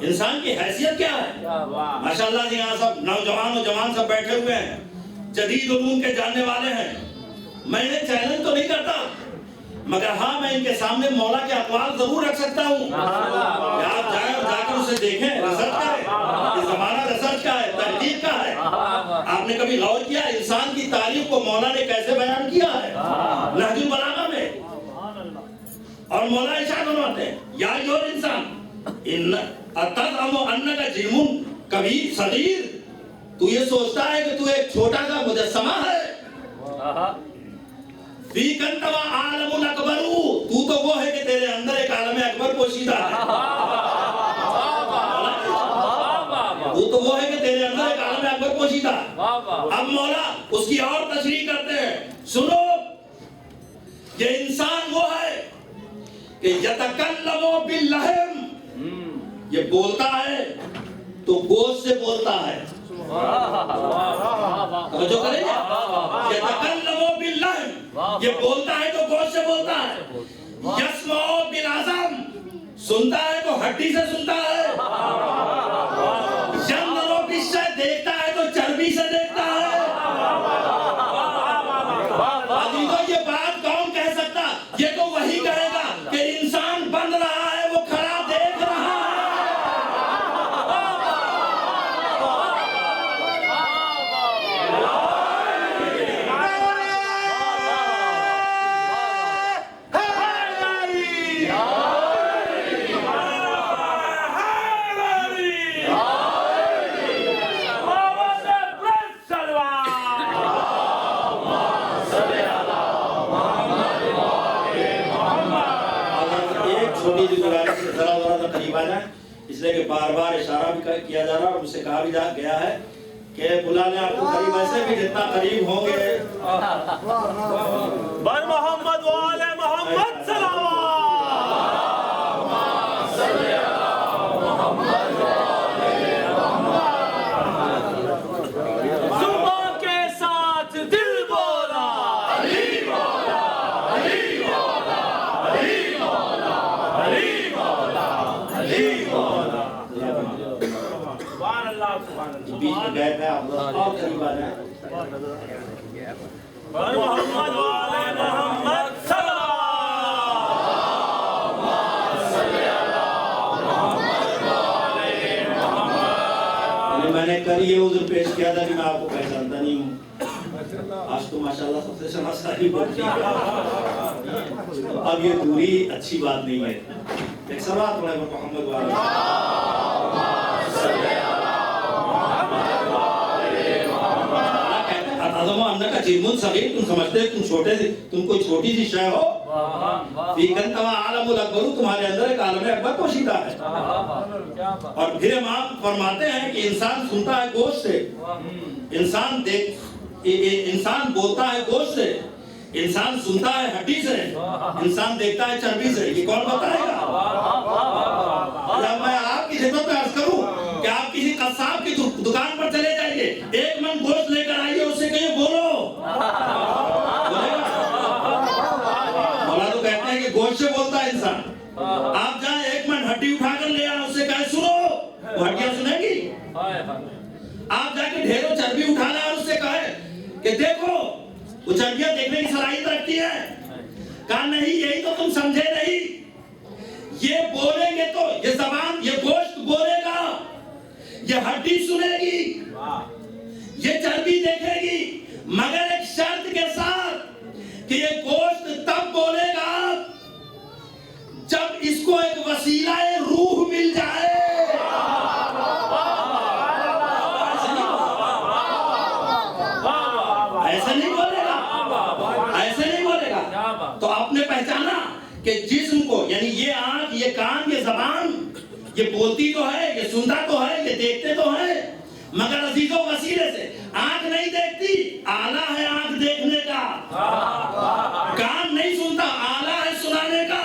Speaker 1: انسان کی حیثیت کیا ہے؟ ماشاءاللہ جی یہاں سب نوجوان و جوان سب بیٹھے ہوئے ہیں, جدید علوم کے جاننے والے ہیں. میں انہیں چیلنج تو نہیں کرتا, مگر ہاں میں ان کے سامنے مولا کے اقوال ضرور رکھ سکتا ہوں کہ آپ جائیں اور جا کر اسے دیکھیں, ریسرچ کریں. یہ زمانہ ریسرچ کا ہے, تحقیق کا ہے. آپ نے کبھی غور کیا انسان کی تعریف کو مولا نے کیسے بیان کیا ہے؟ نہج البلاغہ میں. اور مولا ارشاد فرماتے ہیں یا ایھا الانسان اتزعم انک جرم کبیر صغیر, تو یہ سوچتا ہے کہ تو ایک چھوٹا سا مجسمہ ہے. فیک انت عالم الاکبر, تو تو وہ ہے کہ تیرے اندر ایک عالم اکبر پوشیدہ ہے. تو تو وہ ہے کہ تیرے اندر ایک عالم اکبر پوشیدہ ہے. اب مولا اس کی اور تشریح کرتے ہیں, سنو یہ انسان وہ ہے کہ یتکلم باللحم, یہ بولتا ہے تو گوشت سے بولتا ہے. توجہ کریں, یتکلم باللحم, یہ بولتا ہے تو گوشت سے بولتا ہے. یسمع بالعظم, سنتا ہے تو ہڈی سے سنتا ہے. ینظر بالشیء, دیکھتا ہے تو چربی سے دیکھتا ہے. عزیزوں یہ بات کون کہہ سکتا؟ یہ تو وہی کہے گا کہ انسان بن رہا ہے, وہ کھڑا دیکھ رہا ہے. چھوٹی سی گزارش سے ذرا ذرا قریب آ جائیں, اس لیے کہ بار بار اشارہ بھی کیا جا رہا اور مجھ سے کہا بھی گیا ہے کہ بلا لیں آپ کو قریب, ایسے بھی جتنا قریب ہوں گے.
Speaker 2: بر محمد و آل محمد صلوات. زبان کے ساتھ دل بولا علی مولا, علی مولا, علی مولا, علی مولا, علی مولا. سبحان اللہ, سبحان اللہ.
Speaker 1: بیچ میں گئے تھے آپ لوگ, اور قریب آ جائیں.
Speaker 2: بر محمد و آل محمد صلوات.
Speaker 1: میں نے کل یہ عذر پیش کیا تھا کہ میں آپ کو پہچانتا نہیں ہوں. آج تو ماشاءاللہ سب سے سمجھداری بڑھتی ہے. اب یہ دوری اچھی بات نہیں ہے. ایک صلوات پڑھیں محمد والا. تم سمجھتے تم چھوٹے سے, تم کوئی چھوٹی سی شے ہو. عالم الاکبر, تمہارے اندر ایک عالم اکبر پوشیدہ ہے. اور پھر امام فرماتے ہیں کہ انسان سنتا ہے گوشت سے, انسان بولتا ہے گوشت سے, انسان سنتا ہے ہڈی سے, انسان دیکھتا ہے چربی سے. یہ کون بتائے گا؟ میں آپ کی خدمت میں عرض کروں کہ آپ کسی قصاب کی دکان پر چلے جائیے, ایک من گوشت لے کر آئیے, اس سے کہیے بولو. مولا تو کہتے ہیں کہ گوشت سے بولتا ہے انسان. آپ جائیں ایک من ہڈی اٹھا کر لے آئیں, اس سے کہیں سنو, وہ ہڈیاں سنیں گی. آپ جا کے ڈھیروں چربی اٹھا لیں اور اس سے کہیں کہ دیکھو, وہ چربیاں دیکھنے کی صلاحیت رکھتی ہے. کہا نہیں, یہی تو تم سمجھے نہیں. یہ بولیں گے تو یہ زبان, یہ گوشت بولے گا, یہ ہڈی سنے گی, یہ چربی دیکھے گی, مگر ایک شرط کے ساتھ کہ یہ گوشت تب بولے گا جب اس کو ایک وسیلہ روح مل جائے. ایسے نہیں بولے گا, ایسے نہیں بولے گا. تو آپ نے پہچانا کہ جسم کو, یعنی یہ آنکھ, یہ کان, یہ زبان, یہ بولتی تو ہے, یہ سنتا تو ہے, یہ دیکھتے تو ہے, مگر عزیزوں وسیلے سے. آنکھ نہیں دیکھتی, آلہ ہے آنکھ دیکھنے کا. کان نہیں سنتا, آلہ ہے سنانے کا.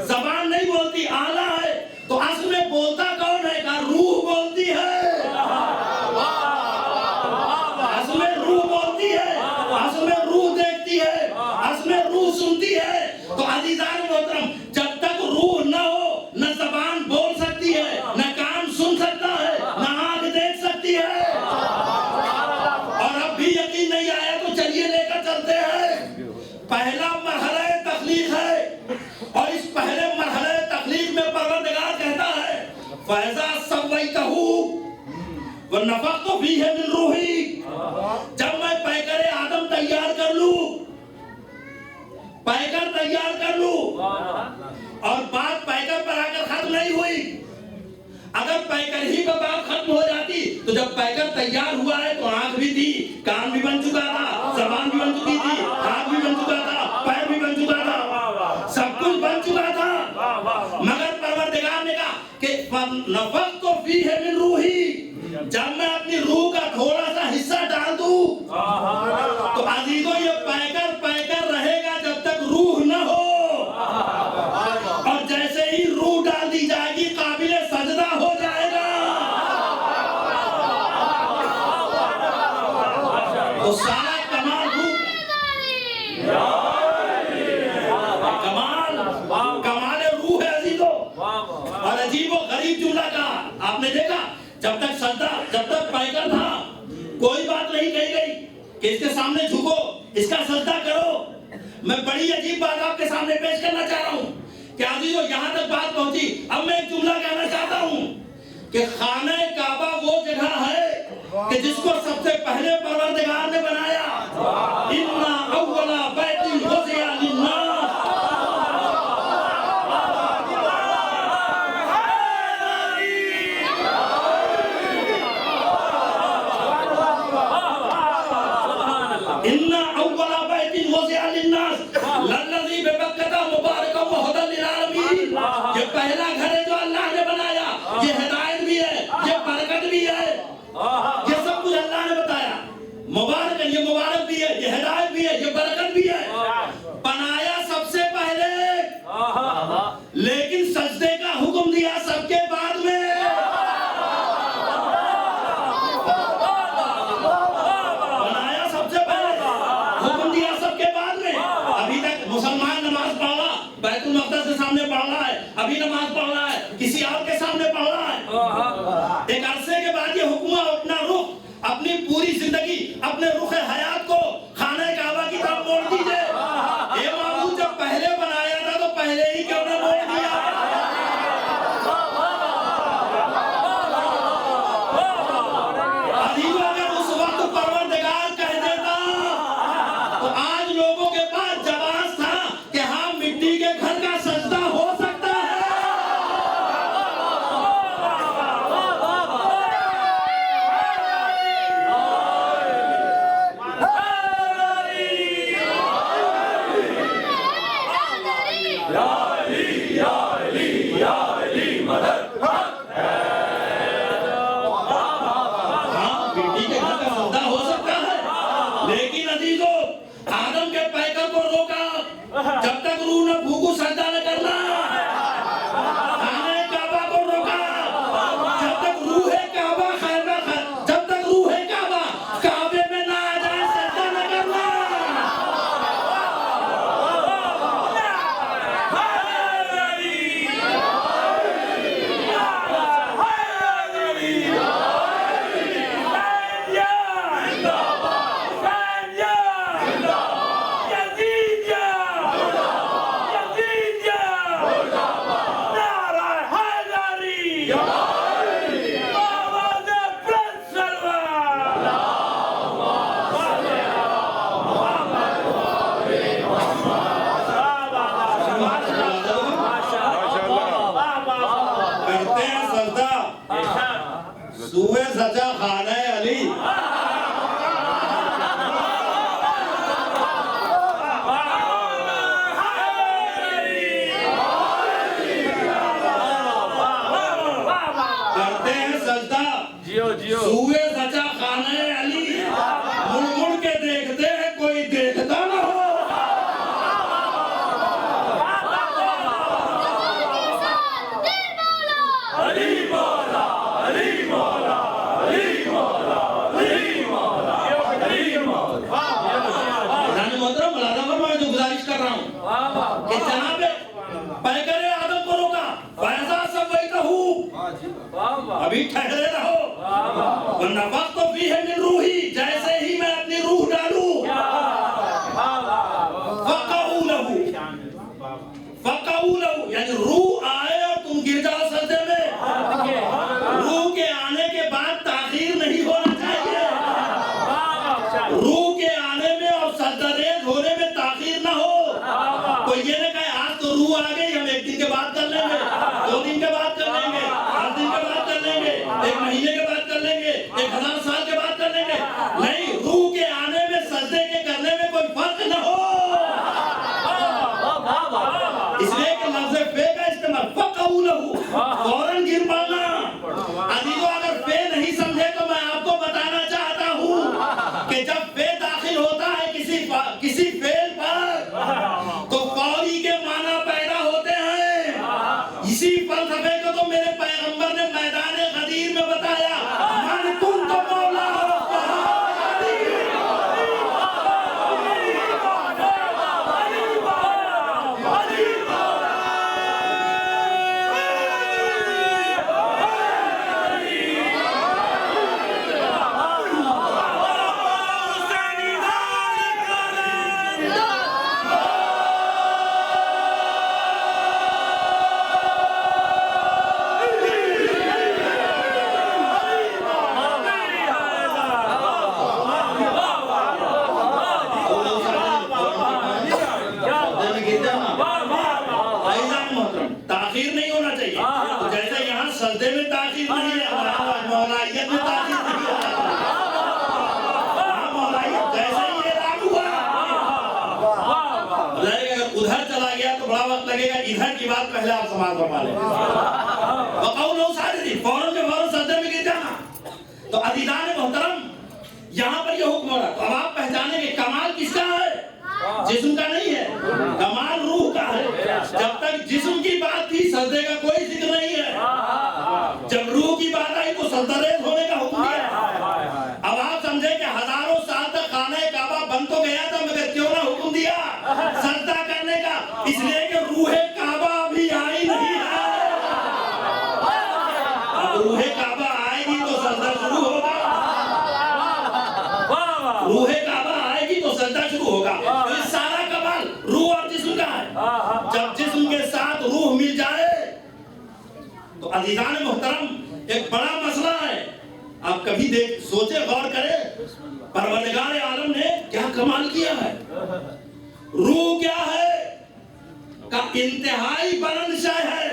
Speaker 1: زبان نہیں بولتی, آلہ ہے. تو اصل میں بولتا کون ہے؟ کہ روح بولتی ہے. اصل میں روح بولتی ہے, اصل میں روح دیکھتی ہے, اصل میں روح سنتی ہے. تو عزیزان محترم, جب تک روح نہ ہو, نہ زبان بول سکتی ہے, نہ کان سن سکتا ہے, نہ آنکھ دیکھ سکتی ہے. اور اب بھی یقین نہیں آیا تو چلیے لے کر چلتے ہیں. پہلا مرحلہ تخلیق ہے, اور اس پہلے مرحلہ تخلیق میں پروردگار کہتا ہے فَإِذَا سَوَّيْتَهُ وَنَفَخْتُ فِيهِ مِن رُوحِي. جب میں پیکر آدم تیار کر لوں, پیکر تیار کر لوں, اور بات پیکر پر آ کر ختم نہیں ہوئی. اگر پیکر ہی پر بات ختم ہو جاتی تو جب پیکر تیار ہوا ہے تو آنکھ بھی تھی, کان بھی بن چکا تھا, زبان بھی بن چکی تھی, ہاتھ بھی بن چکا تھا, پیر بھی بن چکا تھا, سب کچھ بن چکا تھا. مگر پروردگار نے کہا کہ نفخت فیہ من روحی, جب میں اپنی روح کا تھوڑا سا حصہ ڈال دوں تو عزیزوں یہ پیکر رہے گا جب تک روح نہ ہو. اور جیسے ہی روح ڈال دی جائے گی قابل سجدہ ہو جائے گا. تو سارا کمال روح, کمال روح ہے عزیزوں. اور عجیب و غریب جملہ کہا, آپ نے دیکھا جب تک سجدہ, جب تک پیکر تھا کوئی بات نہیں کہی گئی کہ اس کے سامنے جھکو, اس کا سجدہ کرو. میں بڑی عجیب بات آپ کے سامنے پیش کرنا چاہ رہا ہوں کہ عزیزو یہاں تک بات پہنچی. اب میں ایک جملہ کہنا چاہتا ہوں کہ خانہ کعبہ وہ جگہ ہے کہ جس کو سب سے پہلے پروردگار نے بنایا. اِنَّا أَوَّلَ بَيْتٍ وُضِعَ لِلنَّاسِ. یہ پہلا گھر ہے جو اللہ نے بنایا, یہ ہدایت بھی ہے, یہ برکت بھی ہے, یہ سب کچھ اللہ نے بتایا. مبارک ہے, یہ مبارک بھی ہے, یہ ہدایت بھی ہے, یہ برکت بھی ہے. بنایا سب سے پہلے, لیکن سجدے کا حکم دیا سب کے بعد میں. بنایا سب سے پہلے, حکم دیا سب کے بعد میں. ابھی تک مسلمان نماز پڑھ رہا, بیت المقدس کے سامنے پڑھ رہا ہے, ابھی نماز پڑھ رہا ہے, کسی اور کے سامنے پڑھ رہا ہے. ایک عرصے کے بعد یہ حکم اپنا رخ, اپنی پوری زندگی, اپنے رخ حیات کو خانہ کعبہ کی طرف موڑ دیجئے. اے معبود, جب پہلے بنایا تھا تو پہلے ہی کیوں نہ موڑ دیا. عزیزو اگر اس وقت پروردگار کہہ دیتا تو آج لوگوں کے پاس جواز تھا کہ ہاں مٹی کے گھر کا سجدہ ہو سکتا ہے. لیکن عزیزو آدم کے پیکر کو روکا جب تک روح نہ بھوکو سجدہ نہ کرنا. خانہ کعبہ کو روکا جب تک روح کعبہ جب تک روح کعبہ کعبے میں نہ آ جائے سجدہ نہ کرنا. کہ جناب پیغمبر آدم کو روکا فَإِذَا سَوَّيْتَهُ ابھی ٹھہرے رہو وَنَفَخْتُ فِيهِ مِن رُوحِي جیسے ہی میں اپنی روح ڈالوں فَقَعُوا لَهُ یعنی روح آئے اور تم گر جاؤ سجدے میں. روح کے آنے کے بعد تاخیر نہیں ہونا چاہیے. روح کے آنے میں اور سجدہ ریز ہونے میں تاخیر نہ ہو. کوئی یہ نہ کہے آج تو روح آ گئی ہم 1 دن کے بعد کر لیں گے 2 دن کے بعد کر لیں گے 8 دن کے بعد کر لیں گے 1 مہینے کے بعد کر لیں گے 1000 سال کے بعد کر لیں گے. نہیں, روح کے آنے میں سجدے کے کرنے میں کوئی فرق نہ ہو. اس لیے کہ لفظ فے کا استعمال فَقَعُوا لَهُ فوراً گر پڑنا. عزیزو اگر فے نہیں سمجھے تو میں آپ کو بتانا چاہتا ہوں کہ جب فے داخل ہوتا ہے کسی فعل پر تو فوری کے معنی پیدا ہوتے ہیں. اسی فلسفے کو تو میرے پیغمبر نے میدان غدیر میں بتایا من کنت مولا تاخیر نہیں ہونا چاہیے. تو جیسے یہاں سجدے میں تاخیر نہیں ہے مولائیت میں تاخیر نہیں ہے. مولائیت جیسے یہ لاگو ہوا اگر ادھر چلا گیا تو بڑا وقت لگے گا. ادھر کی بات پہلے آپ سماعت فرما لیں. وَقَوْلُ سَاجِدِينَ فوراً کے فوراً سجدے میں گر جانا. تو عزیزان محترم یہاں پر یہ حکم ہو رہا. تو اب آپ پہچانے کہ کمال کس کا ہے؟ جسم کا نہیں ہے, کمال روح کا ہے. جب تک جسم کی بات تھی سجدے کا کوئی ذکر نہیں ہے. جب روح کی بات آئی تو سجدہ ریز ہونے کا حکم دیا. اب آپ سمجھے کہ ہزاروں سال تک خانہ کعبہ بند تو گیا تھا مگر کیوں نہ حکم دیا سجدہ کرنے کا؟ اس لیے کہ روح کعبہ ابھی آئی نہیں ہے. اب روح کعبہ آئے گی تو سجدہ شروع ہوگا. روح کعبہ آئے گی تو سجدہ شروع ہوگا. تو یہ سارا کمال روح اور جسم کا ہے. جب جسم کے ساتھ روح مل جائے تو عزیزان محترم ایک بڑا مسئلہ ہے. آپ کبھی سوچے غور کرے پروردگار عالم نے کیا کمال کیا ہے. روح کیا ہے کا انتہائی بلند شے ہے.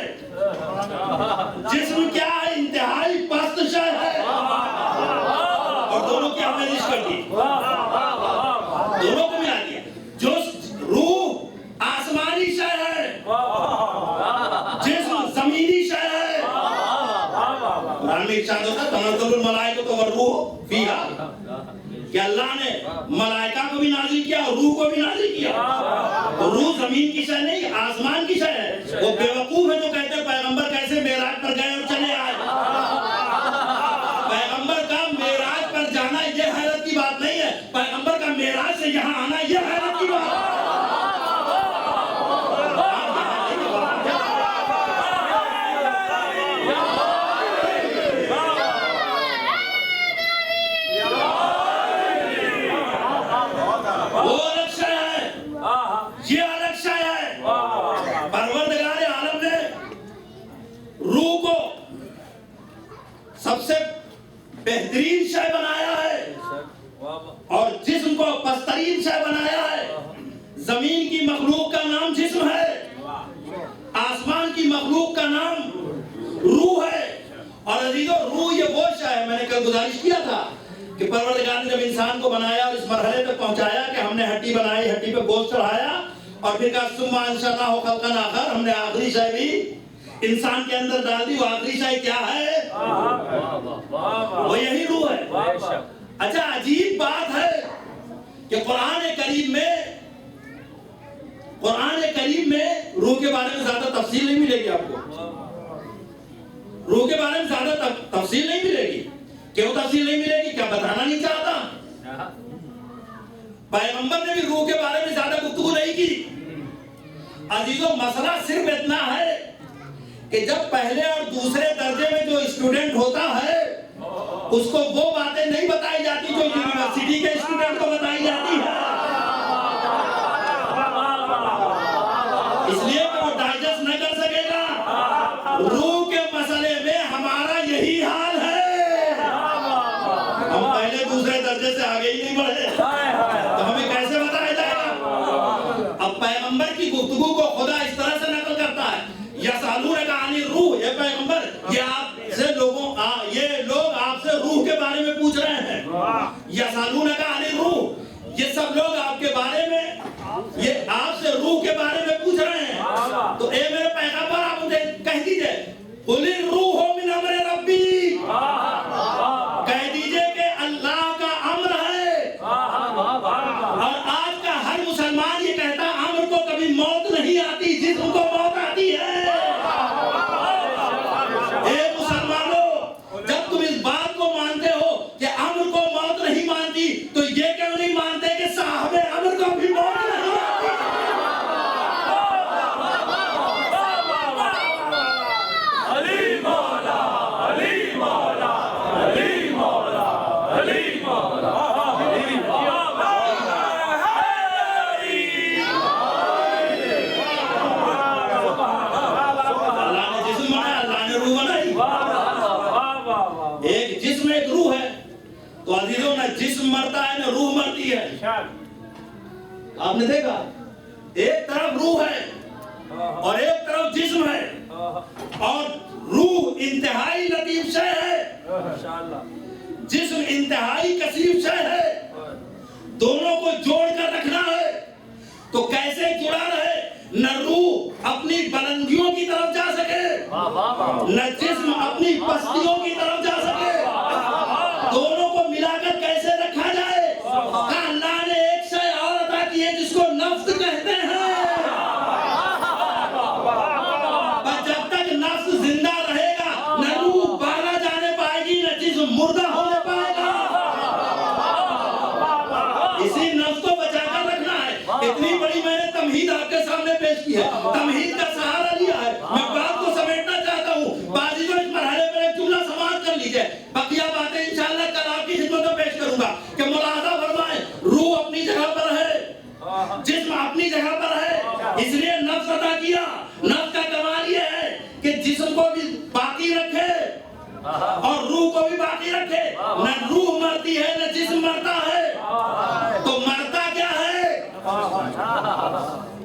Speaker 1: جسم کیا ہے انتہائی پست شے ہے. اور دونوں کی ہم نے لسٹ کر دی, دونوں کو ملا دیا. جو روح آسمانی شے ہے, جسم زمینی شے ہے. قرآن میں ارشاد ہوتا ہے تنزل الملائکۃ والروح فیہا کہ اللہ نے ملائکہ کو بھی نازل کیا اور روح کو بھی نازل کیا. تو روح زمین کی شے نہیں آسمان کی شے ہے. وہ بیوقوف ہے جو کہتے ہیں پیغمبر کیسے معراج پر گئے اور چلے آئے. پیغمبر کا معراج پر جانا یہ حیرت کی بات نہیں ہے. پیغمبر کا معراج سے یہاں آنا یہ حیرت کی بات ہے. وہ الگ شے ہے, یہ الگ شے ہے. پروردگار عالم نے روح کو سب سے بہترین شے بنایا ہے اور جسم کو پسترین شے بنایا ہے. زمین کی مخلوق کا نام جسم ہے, آسمان کی مخلوق کا نام روح ہے. اور عزیزو روح یہ وہ شے ہے, میں نے کل گزارش کیا تھا کہ پروردگار نے جب انسان کو بنایا اور اس مرحلے تک پہنچایا کہ ہم نے ہڈی بنائی, ہڈی پہ گوشت چڑھایا اور پھر کہا ثم انشأناہ خلقا آخر, ہم نے آخری شے بھی انسان کے اندر ڈال دی. وہ آخری شے کیا ہے؟ وہ یہی روح ہے. اچھا عجیب بات ہے کہ قرآن کریم میں روح کے بارے میں زیادہ تفصیل نہیں ملے گی. آپ کو روح کے بارے میں زیادہ تفصیل نہیں ملے گی. کیوں تفصیل نہیں ملے گی؟ کیا بتانا نہیں چاہتا؟ پیغمبر نے بھی روح کے بارے میں زیادہ گفتگو نہیں کی. عزیزوں مسئلہ صرف اتنا ہے کہ جب پہلے اور دوسرے درجے میں جو اسٹوڈنٹ ہوتا ہے اس کو وہ باتیں نہیں بتائی جاتی جو یونیورسٹی کے اسٹوڈنٹ کو بتائی جاتی ہے، اس لیے کہ وہ ڈائجسٹ نہ کر سکے گا۔ روح کے مسئلے میں ہمارا یہی حال ہے، ہم پہلے دوسرے درجے سے آگے ہی نہیں بڑھے تو ہمیں کیسے بتایا جائے گا؟ اب پیغمبر کی گفتگو کو خدا اس طرح سے نقل کرتا ہے، یسألونک عن الروح، یہ پیغمبر یہ آپ سے یہ لوگ آپ سے روح کے بارے میں پوچھ رہے ہیں، یسألونک عن الروح، یہ سب لوگ آپ کے بارے میں یہ آپ سے روح کے بارے میں پوچھ رہے ہیں، تو اے میرے پیغمبر آپ مجھے کہہ دیجئے قل الروح من امر ربی، کہہ دیجئے کہ اللہ کا امر ہے، اور آج کا ہر مسلمان یہ کہتا امر کو کبھی موت نہیں آتی، جسم کو موت آتی ہے۔ اے مسلمانوں، جب تم اس بات کو مانتے ہو کہ امر کو موت نہیں مانتی تو یہ کیوں نہیں مانتے کہ صاحب امر کو بھی موت نہیں آتی؟
Speaker 2: علی مولا، علی مولا، علی مولا، علی مولا، علی مولا،
Speaker 1: اللہ نے جسم بنایا، اللہ نے روح بنائی، ایک جسم ایک روح ہے، تو عزیزوں نہ جسم مرتا ہے نہ روح مرتی ہے۔ آپ نے دیکھا ایک طرف روح ہے اور ایک طرف جسم ہے، اور روح انتہائی لطیف شے ہے، جسم انتہائی کثیف شے ہے، دونوں کو جوڑ کر رکھنا ہے تو کیسے جڑا رہے؟ نہ روح اپنی بلندیوں کی طرف جا سکے نہ جسم اپنی پستیوں کی طرف جا سکے، دونوں کو ملا کر کیسے رکھا جائے؟ اللہ نے ایک شے اور عطا کی ہے جس کو نفس کہتے ہیں، پر جب تک نفس زندہ رہے گا نہ روح بالا جانے پائے گی نہ جسم مردہ ہونے پائے گا، اسی نفس کو بچا کر رکھنا ہے۔ اتنی بڑی میں نے تمہید آپ کے سامنے پیش کی ہے، تمہید کا سہارا لیا ہے، میں بات کو سمیٹنا چاہتا ہوں، بازی جو اس مرحلے پر ایک جملہ سماعت کر لیجئے، بقیہ باتیں انشاءاللہ کل آپ کی خدمت میں پیش کروں گا کہ ملاحظہ فرمائیں روح اپنی جگہ پر ہے، جسم اپنی جگہ پر ہے، اس لیے نفس عطا کیا۔ نفس کا کمال یہ ہے کہ جسم کو بھی باقی رکھے اور روح کو بھی باقی رکھے، نہ روح مرتی ہے نہ جسم مرتا ہے، تو مرتا کیا ہے؟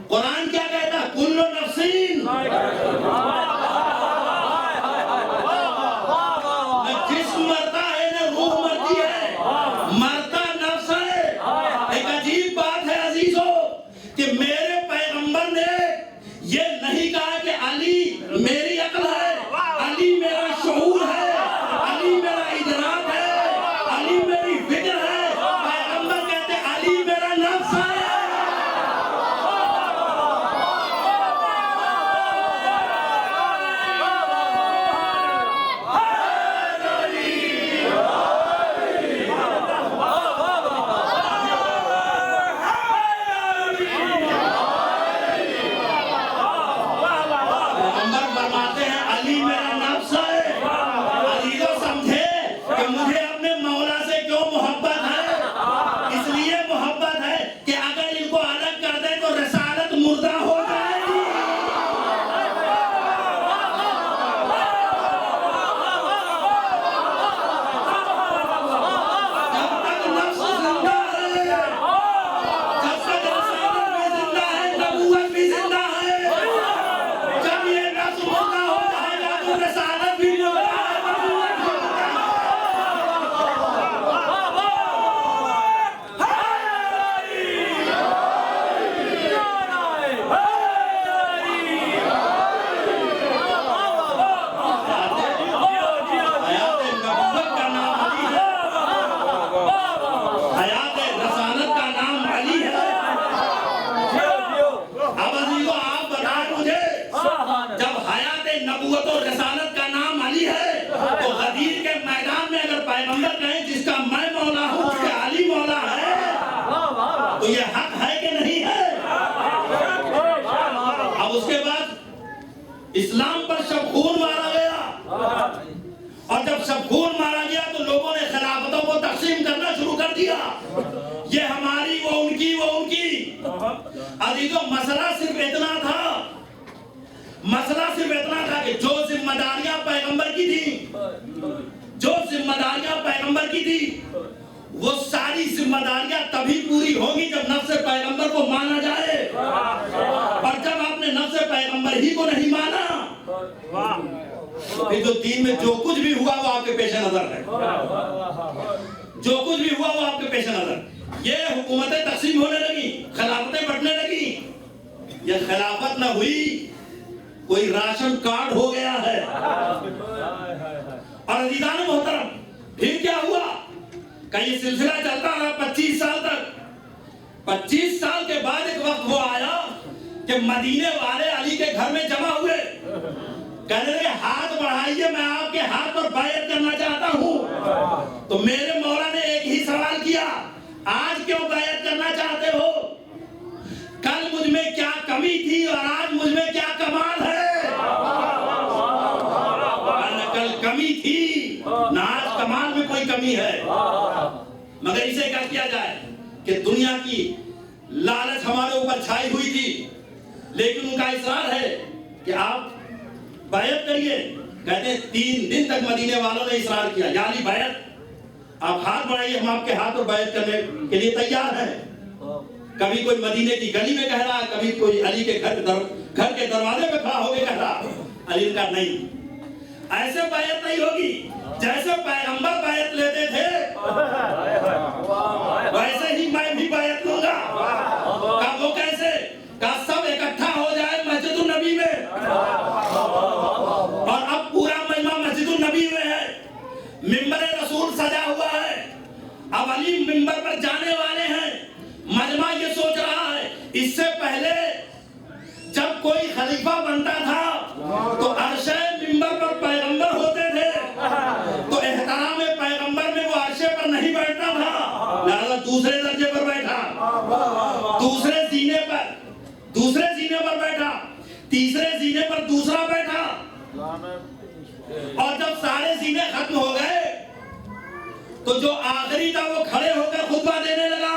Speaker 1: قرآن کیا کہتا ہے؟ کل نفسین، نہ جسم مرتا ہے نہ روح مرتی ہے، مرتا نفس ہے۔ ایک عجیب بات ہے عزیزو کہ میرے پیغمبر نے یہ نہیں کہا کہ علی میری عقل ہے، علی میرا شعور ہے، علی میرا ادراک ہے، علی میری فکر ہے، پیغمبر کہتے علی میرا نفس ہے۔ پیغمبر فرماتے ہیں علی میرا نفس ہے۔ عزیزو سمجھے کہ مجھے اپنے مولا سے کیوں محبت ہے؟ اس لیے محبت ہے کہ اگر ان کو الگ کر دے تو رسالت مردہ ہو جائے گی۔ جب تک نفس زندہ ہے، جب تک رسالت بھی زندہ ہے، نبوت بھی زندہ ہے، جب یہ نفس مردہ ہو جائے گا تو رسالت بھی مردہ ہے، نبوت بھی مردہ ہے۔ حیات نبوت کا نام علی ہے، حیات رسالت کا نام علی ہے۔ اب عزیزو آپ بتائیں مجھے جب حیات نبوت و رسالت کا نام علی ہے تو غدیر کے میدان میں اگر پیغمبر کہیں جس کا میں مولا ہوں اس کا علی مولا ہے تو یہ حق ہے کہ نہیں ہے؟ تقسیم کرنا شروع کر دیا، یہ ہماری، وہ ان کی، وہ ان کی۔ عزیزو مسئلہ صرف اتنا تھا، مسئلہ صرف اتنا تھا کہ جو ذمہ داریاں پیغمبر کی تھی، جو ذمہ داریاں پیغمبر کی تھی، وہ ساری ذمہ داریاں تبھی پوری ہوں گی جب نفس پیغمبر کو مانا جائے، اور جب آپ نے نفس پیغمبر ہی کو نہیں مانا تو پھر جو دین میں جو کچھ بھی ہوا وہ آپ کے پیش نظر ہے، جو کچھ بھی ہوا وہ آپ کے پیش نظر۔ یہ حکومتیں تقسیم ہونے لگی، خلافتیں بٹنے لگی، یہ خلافت نہ ہوئی، کوئی راشن کارڈ ہو گیا ہے۔ اور عزیزان محترم پھر کیا ہوا کہ یہ سلسلہ چلتا رہا 25 سال تک۔ 25 سال کے بعد ایک وقت وہ آیا کہ مدینے والے علی کے گھر میں جمع ہوئے، کہنے لگے ہاتھ بڑھائیے، میں آپ کے ہاتھ پر بیعت کرنا چاہتا ہوں۔ تو میرے مولا نے ایک ہی سوال کیا، آج کیوں بیعت کرنا چاہتے ہو؟ کل مجھ میں کیا کمی تھی اور آج مجھ میں کیا کمال ہے؟ کل کمی تھی نہ آج کمال میں کوئی کمی ہے، مگر اسے کیا کیا جائے کہ دنیا کی لالچ ہمارے اوپر چھائی ہوئی تھی، لیکن ان کا اصرار ہے کہ آپ بیعت کریے۔ کہتے ہیں 3 دن تک مدینے والوں نے اصرار کیا، یا علی بیعت، آپ ہاتھ بڑھائیے، ہم آپ کے ہاتھ پر بیعت کرنے کے لیے تیار ہیں۔ کبھی کوئی مدینے کی گلی میں کہہ رہا، کبھی کوئی علی کے گھر کے دروازے پہ کھڑا ہو کے کہہ رہا۔ علی کا نہیں، ایسے بیعت نہیں ہوگی، جیسے پیغمبر بیعت لیتے تھے ویسے ہی میں بھی بیعت لوں گا۔ کہا وہ کیسے؟ کہا سب اکٹھا ہو جائے مسجد النبی میں، اور اب پورا مجمع مسجد النبی میں ہے، ممبر رسول سجا ہوا ہے، اب علی ممبر پر جانے والے ہیں۔ مجمع یہ سوچ رہا ہے اس سے پہلے جب کوئی خلیفہ بنتا تھا تو عرش ممبر پر پیغمبر ہوتے تھے، تو احترام پیغمبر میں وہ عرشے پر نہیں بیٹھتا تھا، لہذا دوسرے درجے پر بیٹھا، دوسرے زینے پر بیٹھا، تیسرے زینے پر دوسرا بیٹھا، اور جب سارے زینے ختم ہو گئے تو جو آخری تھا وہ کھڑے ہو کر خطبہ دینے لگا۔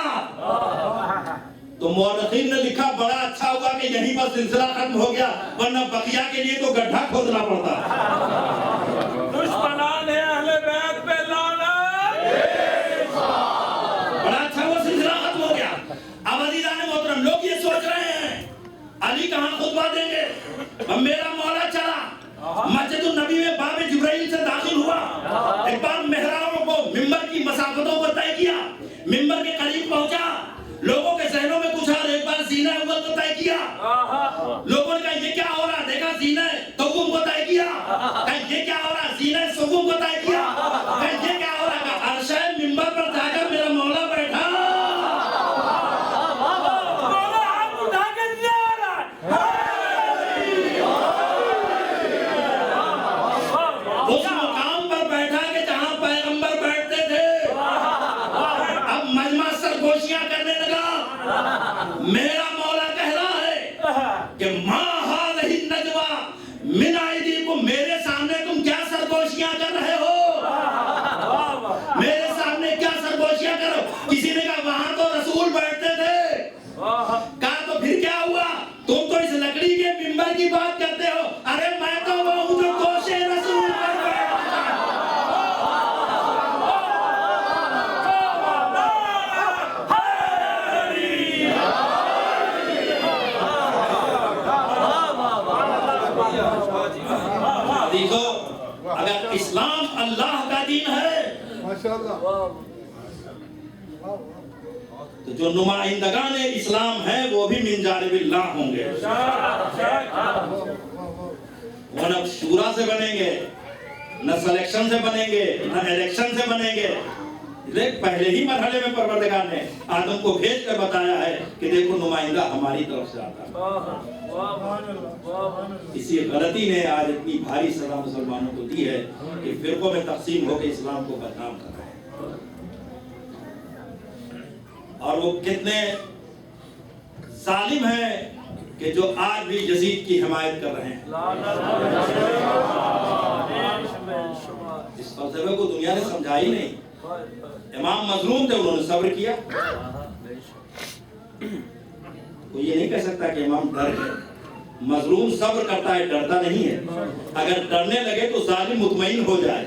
Speaker 1: تو مورخین نے لکھا بڑا اچھا ہوا کہ یہیں پر سلسلہ ختم ہو گیا، ورنہ بقیہ کے لیے تو گڈھا کھودنا پڑتا۔
Speaker 2: دشمنان اہل بیت پہ لعنت۔
Speaker 1: بڑا اچھا ہوا سلسلہ ختم ہو گیا۔ اب عزیزان محترم لوگ یہ سوچ رہے ہیں علی کہاں خطبہ دیں گے؟ اب میرا مولا چلا مسجد النبی میں باب جبرائیل سے داخل ہوا، ایک بار محرابوں کو ممبر کی مسافتوں کو طے کیا، ممبر کے قریب پہنچا، لوگوں کے ذہنوں میں کچھ اور، ایک بار زینہ اول کو طے کیا، لوگوں نے کہا یہ کیا ہو رہا، دیکھا زینہ دوم کو طے کیا، کہا یہ کیا ہو رہا، زینہ سوم کو طے کیا، کہا یہ کیا ہو رہا، کہا عرش ممبر پر جا کر میرا مولا بیٹھا۔ اس مقام پر بیٹھا کہ جہاں پیغمبر بیٹھتے تھے، اب مجمع سرگوشیاں کرنے لگا۔ میرا مولا کہہ رہا ہے کہ ما هذه النجوى من ایدیکم، میرے سامنے تم کیا سرگوشیاں کر رہے ہو، میرے سامنے کیا سرگوشیاں کر رہے ہو؟ کسی نے کہا وہاں تو رسول بیٹھتے تھے، کہا تو پھر کیا ہوا، تم تو اس لکڑی کے ممبر کی بات کرتے ہو، ارے میں تو وہ ہوں جو گوشے رسول پر بیٹھتا ہے۔ دیکھو اگر اسلام اللہ کا دین ہے تو جو نمائندگان اسلام ہیں وہ بھی من جانب اللہ ہوں گے، وہ نہ شورا سے بنیں گے، نہ سلیکشن سے بنیں گے، نہ الیکشن سے بنیں گے۔ پہلے ہی مرحلے میں پروردگار نے آدم کو بھیج کر بتایا ہے کہ دیکھو نمائندہ ہماری طرف سے آتا ہے۔ اسی غلطی نے آج اتنی بھاری سزا مسلمانوں کو دی ہے کہ فرقوں میں تقسیم ہو کے اسلام کو بدنام کر رہے ہیں، اور وہ کتنے ظالم ہیں کہ جو آج بھی یزید کی حمایت کر رہے ہیں۔ اس فلسفے کو دنیا نے سمجھا ہی نہیں، امام مظلوم تھے, انہوں نے صبر کیا. کوئی یہ نہیں کہہ سکتا کہ امام ڈر گئے. مظلوم صبر کرتا ہے, ڈرتا نہیں ہے. اگر ڈرنے لگے تو ظالم مطمئن ہو جائے.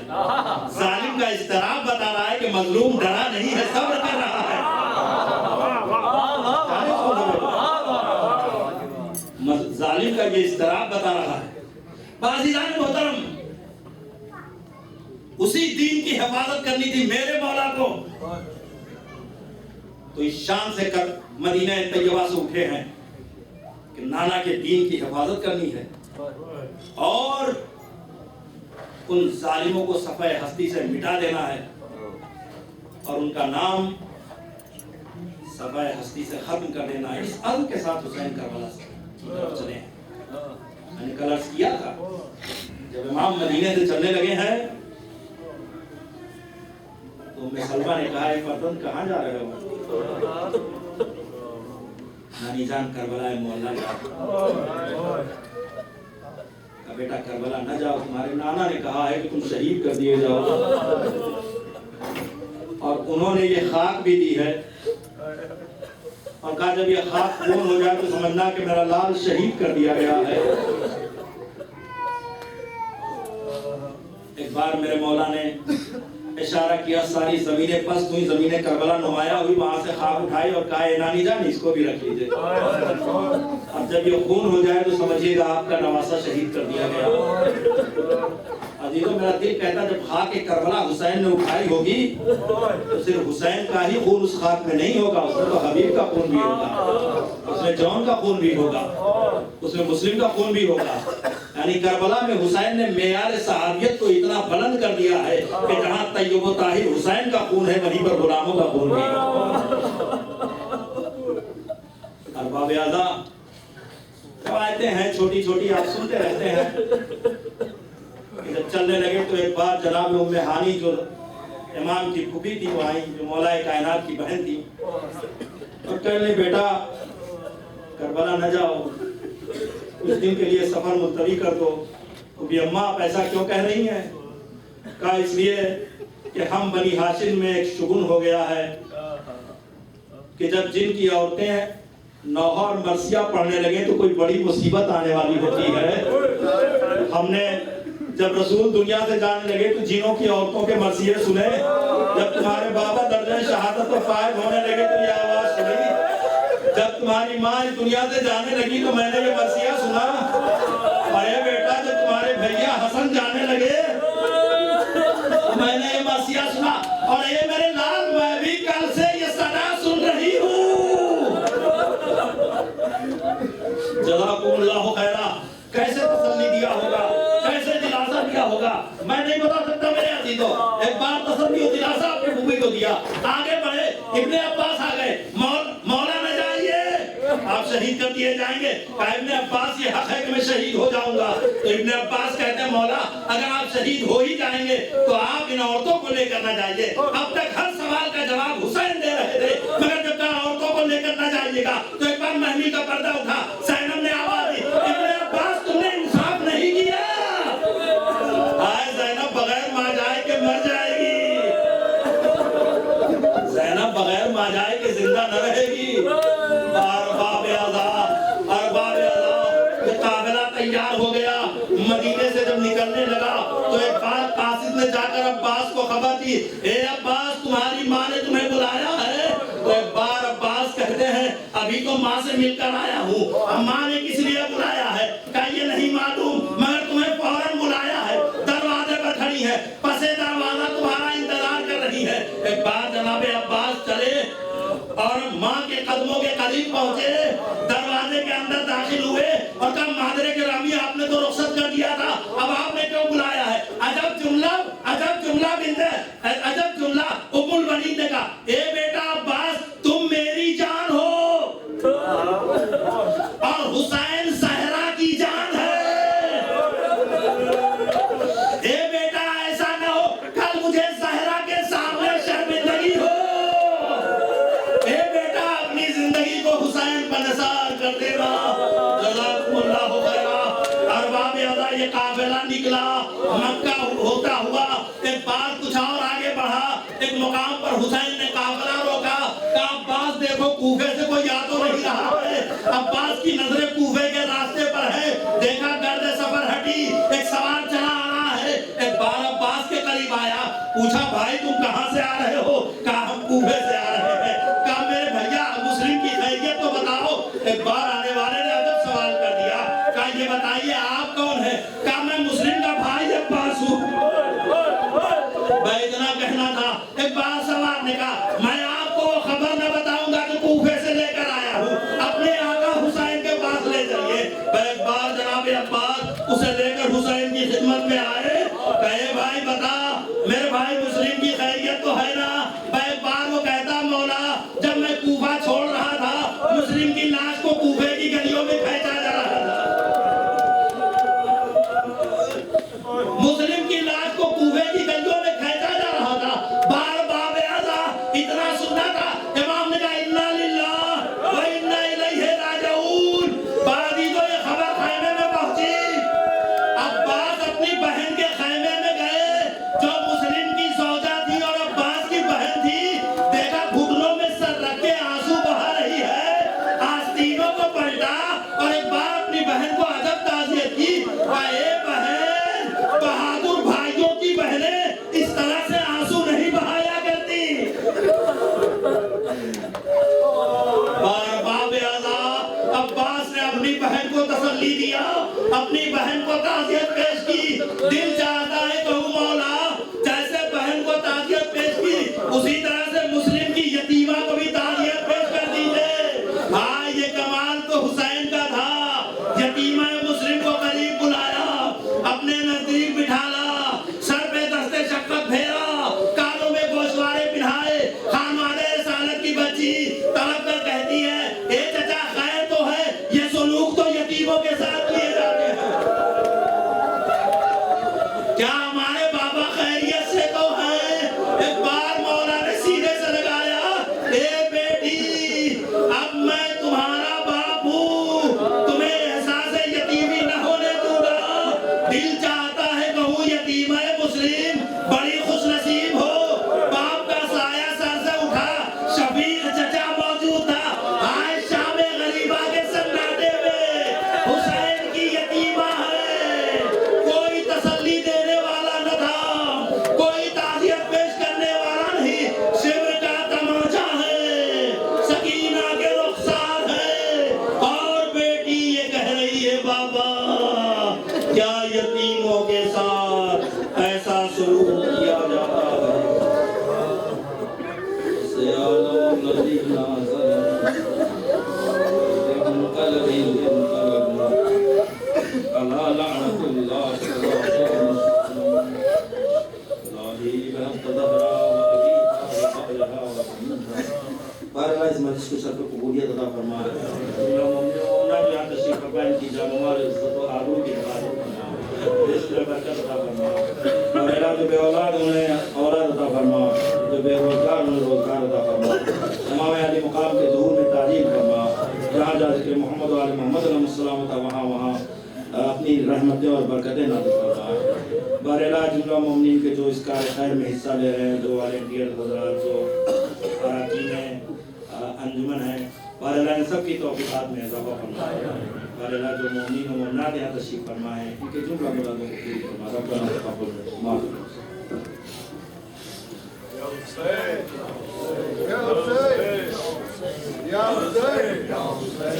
Speaker 1: ظالم کا اضطراب بتا رہا ہے کہ مظلوم ڈرا نہیں ہے, صبر کر رہا ہے. ظالم کا یہ اضطراب بتا رہا ہے. عزیزان محترم, اسی دین کی حفاظت کرنی تھی میرے مولا کو, تو اس شان سے کر مدینہ طیبہ سے اٹھے ہیں کہ نانا کے دین کی حفاظت کرنی ہے اور ان ظالموں کو صفحہ ہستی سے مٹا دینا ہے اور ان کا نام صفحہ ہستی سے ختم کر دینا ہے. اس عزم کے ساتھ حسین کربلا سے چلے ہیں. میں نے کل عرض کیا تھا, جب امام مدینے سے چلنے لگے ہیں تو ام سلمہ نے کہا, فرزند کہاں جا رہے ہو؟ نانی جان کربلا معلّہ جا رہے ہو. بیٹا کربلا نہ جاؤ, تمہارے نانا نے کہا ہے کہ تم شہید کر دیے جاؤ, اور انہوں نے یہ خاک بھی دی ہے اور کہا جب یہ خاک خون ہو جائے تو سمجھنا کہ میرا لال شہید کر دیا گیا ہے. ایک بار میرے مولا نے اشارہ کیا, ساری زمینیں پست ہوئی, زمینیں کربلا نمایاں ہوئی, وہاں سے خاک اٹھائی اور کہا اے نانی جان اس کو بھی رکھ لیجئے. اب جب یہ خون ہو جائے تو سمجھیے گا آپ کا نواسہ شہید کر دیا گیا. عزیزوں, میرا دل کہتا جب خاک کربلا حسین نے اٹھائی ہوگی تو صرف حسین کا ہی خون اس خاک میں نہیں ہوگا, اس میں تو حبیب کا خون بھی ہوگا, اس میں جون کا خون بھی ہوگا, اس میں مسلم کا خون بھی ہوگا. یعنی کربلا میں حسین نے معیار صحابیت کو اتنا بلند کر دیا ہے کہ جہاں طیب و طاہر حسین کا خون ہے وہیں پر غلاموں کا خون بھی ہے. ارباب اعضاء, روایتیں ہیں چھوٹی چھوٹی, آپ سنتے رہتے ہیں. جب چلنے لگے تو ایک بار جناب ام ہانی جو امام کی پھوپھی تھی, وہ آئی, جو مولا کائنات کی بہن تھی, اور کہنے بیٹا کربلا نہ جاؤ, کچھ دن کے لیے سفر ملتوی کر دو. پھوپھی اماں آپ ایسا کیوں کہہ رہی ہیں؟ کہا اس لیے کہ ہم بنی ہاشم میں ایک شگن ہو گیا ہے کہ جب جن کی عورتیں نوحہ اور مرثیہ پڑھنے لگیں تو کوئی بڑی مصیبت آنے والی ہوتی ہے. ہم نے جب رسول دنیا سے جانے لگے تو جنوں کی عورتوں کے مرثیے سنے. جب تمہارے بابا درجہ شہادت پر فائز ہونے لگے تو یہ آواز سنی. جب تمہاری ماں اس دنیا سے جانے لگی تو میں نے یہ مرثیہ سنا. ارے بیٹا, جب تمہارے بھیا حسن جانے لگے تو میں نے یہ مرثیہ سنا. اور یہ میرے لال, میں بھی کل سے یہ صدا سن رہی ہوں. جزاکم اللہ خیرہ. کیسے تسلی دیا ہوگا, کیسے دلاسا دیا ہوگا, میں نہیں بتا سکتا میرے عزیزوں. ایک بار تسلی و دلاسا اپنی پھوپھی کو دیا. آگے بڑھے, ابن عباس آ گئے, مولا نہ جائیے, آپ شہید کر دیے جائیں گے. کہا ابن عباس یہ حق ہے کہ میں شہید ہو جاؤں گا. تو ابن عباس کہتے ہیں مولا اگر آپ شہید ہو ہی جائیں گے تو آپ ان عورتوں کو لے کر نہ جائیے. اب تک ہر سوال کا جواب حسین دے رہے تھے, مگر جب کہا عورتوں کو لے کر نہ جائیے گا تو ایک بار محمل کا پردہ اٹھا, زینب نے آواز دی, ابن عباس تم نے انصاف نہیں کیا. آئے زینب بغیر ماں جائے کہ مر جائے گی, زینب بغیر ماں جائے کہ زندہ نہ رہے گی. ارباب اعضاء, ارباب اعضاء, یہ قافلہ تیار ہو گیا. مدینے سے جب نکلنے لگا تو ایک بار قاصد نے جا کر عباس کو خبر دی, اے عباس تمہاری ماں نے تمہیں بلایا ہے. تو ایک بار عباس کہتے ہیں ابھی تو ماں سے مل کر آیا ہوں, ماں نے کس لیے بلایا ہے؟ کہا یہ نہیں معلوم, مگر تمہیں فوراً بلایا ہے, دروازے پر کھڑی ہے, پسے دروازہ تمہارا انتظار کر رہی ہے. ایک بار جناب عباس چلے اور ماں کے قدموں کے قریب پہنچے, دروازے کے اندر داخل ہوئے اور کہا مادر گرامی آپ نے تو رخصت کر دیا تھا, اب آپ نے کیوں بلایا ہے؟ عجب جملہ, عجب جملہ بنتے, عجب جملہ. ام الولید نے کہا اے بیٹا عباس تم میری جان ہو اور حسین زہرا کی جان ہے. اے بیٹا ایسا نہ ہو کل مجھے زہرا کے سامنے شرمندگی ہو. اے بیٹا اپنی زندگی کو حسین پر نثار کر دینا. جزاکم اللہ خیرہ. ارباب اعضاء, یہ قافلہ نکلا مکہ ہوتا ہوا, ایک بار کچھ اور آگے بڑھا, ایک مقام پر حسین نے قافلہ روکا کہ عباس دیکھو کوفے سے کوئی آ تو نہیں رہا ہے. عباس کی نظریں کوفے کے راستے پر ہے. دیکھا گرد سفر ہٹی, ایک سوار چلا آ رہا ہے. ایک بار عباس کے قریب آیا, پوچھا بھائی تم کہاں سے آ رہے ہو؟ کہا ہم کوفے سے آ رہے ہیں. کہا میرے بھیا مسلم کی خیریت تو بتاؤ. ایک بار آنے والے نے عجب سوال کر دیا. کہا یہ بتائیے آپ کون ہیں؟ کہا میں مسلم کا بھائی عباس ہوں. اتنا کہنا تھا. ایک بار سوار نے کہا میں آپ کو خبر نہ بتاؤں گا کہ کوفے سے لے کر آیا ہوں, اپنے آقا حسین کے پاس لے جائیے. ایک بار جناب عباس اسے لے کر حسین کی خدمت میں آئے. کہے بھائی بتا میرے بھائی مسلم کی خیریت تو ہے نا؟ ایک بار وہ کہتا مولا جب میں کوفہ چھوڑ رہا تھا مسلم کی لاش کو کوفے کی گلیوں میں کھینچا جا رہا تھا. مسلم کی لاش کو کوفے کی گلیوں میں کھینچا جا رہا تھا. بار باب اعظم اتنا سننا تھا. امام نے کہا انا للہ و انا الیہ راجعون. بعدی تو یہ خبر خیمے میں پہنچی. عباس اپنی بہن کے خیمے میں گئے جو مسلم کی زوجہ تھی اور عباس کی بہن تھی. دیکھا گھٹنوں میں سر رکھ کے آنسو بہا رہی ہے. آستینوں کو پلٹا اور ایک بار اپنی بہن کو عجب تعزیت کی. اے بہن, بہادر بھائیوں کی بہنیں اس طرح سے آنسو نہیں بہایا کرتی. بار باب اعظم عباس نے اپنی بہن کو تسلی دیا, اپنی بہن کو تعزیت پیش کی. دل چاہتا ہے کہ مولا جیسے بہن کو تعزیت پیش کی اسی طرح سے مسلم کی یتیمہ کو بھی تعزیت پیش کر دیجئے. ہاں یہ کمال تو حسین کا تھا. یتیمہ مسلم کو قریب بلایا, اپنے نزدیک بٹھالا, سر پہ دستے شفقت پھیرا, کانوں میں گوشوارے پہنائے. خانوادہ رسالت کی بچی تڑپ کر کہتی ہے اے چچا خیر تو ہے, یہ سلوک تو یتیموں کے ساتھ کیے جاتے ہیں. کیا ہمارے بابا خیریت سے تو ہیں؟ ایک بار مولا نے سینے سے لگایا, اے بیٹی اب میں تمہارا باپ ہوں, تمہیں احساس یتیمی نہ ہونے دوں گا. دل چاہتا ہے کہوں یتیمہ مسلم بڑی خوش نصیب ہو. باپ کا سایہ سر سے اٹھا, شفیق چچا موجود تھا. آئے شام غریبہ کے سناٹے میں حسین کی یتیمہ ہے. کوئی تسلی دینے والا نہ تھا, کوئی تعزیت پیش کرنے والا نہیں. شبر کا تماچا ہے, سکینہ کے رخسار ہے, اور بیٹی یہ کہہ رہی ہے بابا کیا یتیموں کے ساتھ ایسا سلوک کیا جاتا ہے؟ سیالوں نبی نازل انقلب اللہ لعنت اللہ بہرحال اس مجلس کو سر پہ قبولیت عطا فرما. یہاں تشریف فرمائیں کی جان ہمار عزت و آبرو کی حفاظت فرما, رزق میں برکت عطا فرما. اور اللہ جو بے اولاد انہیں اولاد عطا فرما, جو بے روزگار انہیں روزگار عطا فرما. امام علی مقام کے ظہور میں تعظیم فرما. جہاں جہاں ذکر محمد و آل محمد علیہ السلام تھا وہاں وہاں اپنی رحمتیں اور برکتیں نازل فرما. بہرحال جملہ مومنین کے جو اس کار خیر میں حصہ لے رہے ہیں, جو والنٹیئر حضرات, جو اراکین ہیں, انجمن ہے, بہرحال ان سب کی توفیقات میں اضافہ فرمائے. بہرحال جو مومنین و مومنات یہاں تشریف فرمائے ان کے جملہ مرادوں کو پوری فرما. ربنا تقبل معاف.
Speaker 3: Ya Hüseyin! Ya Hüseyin!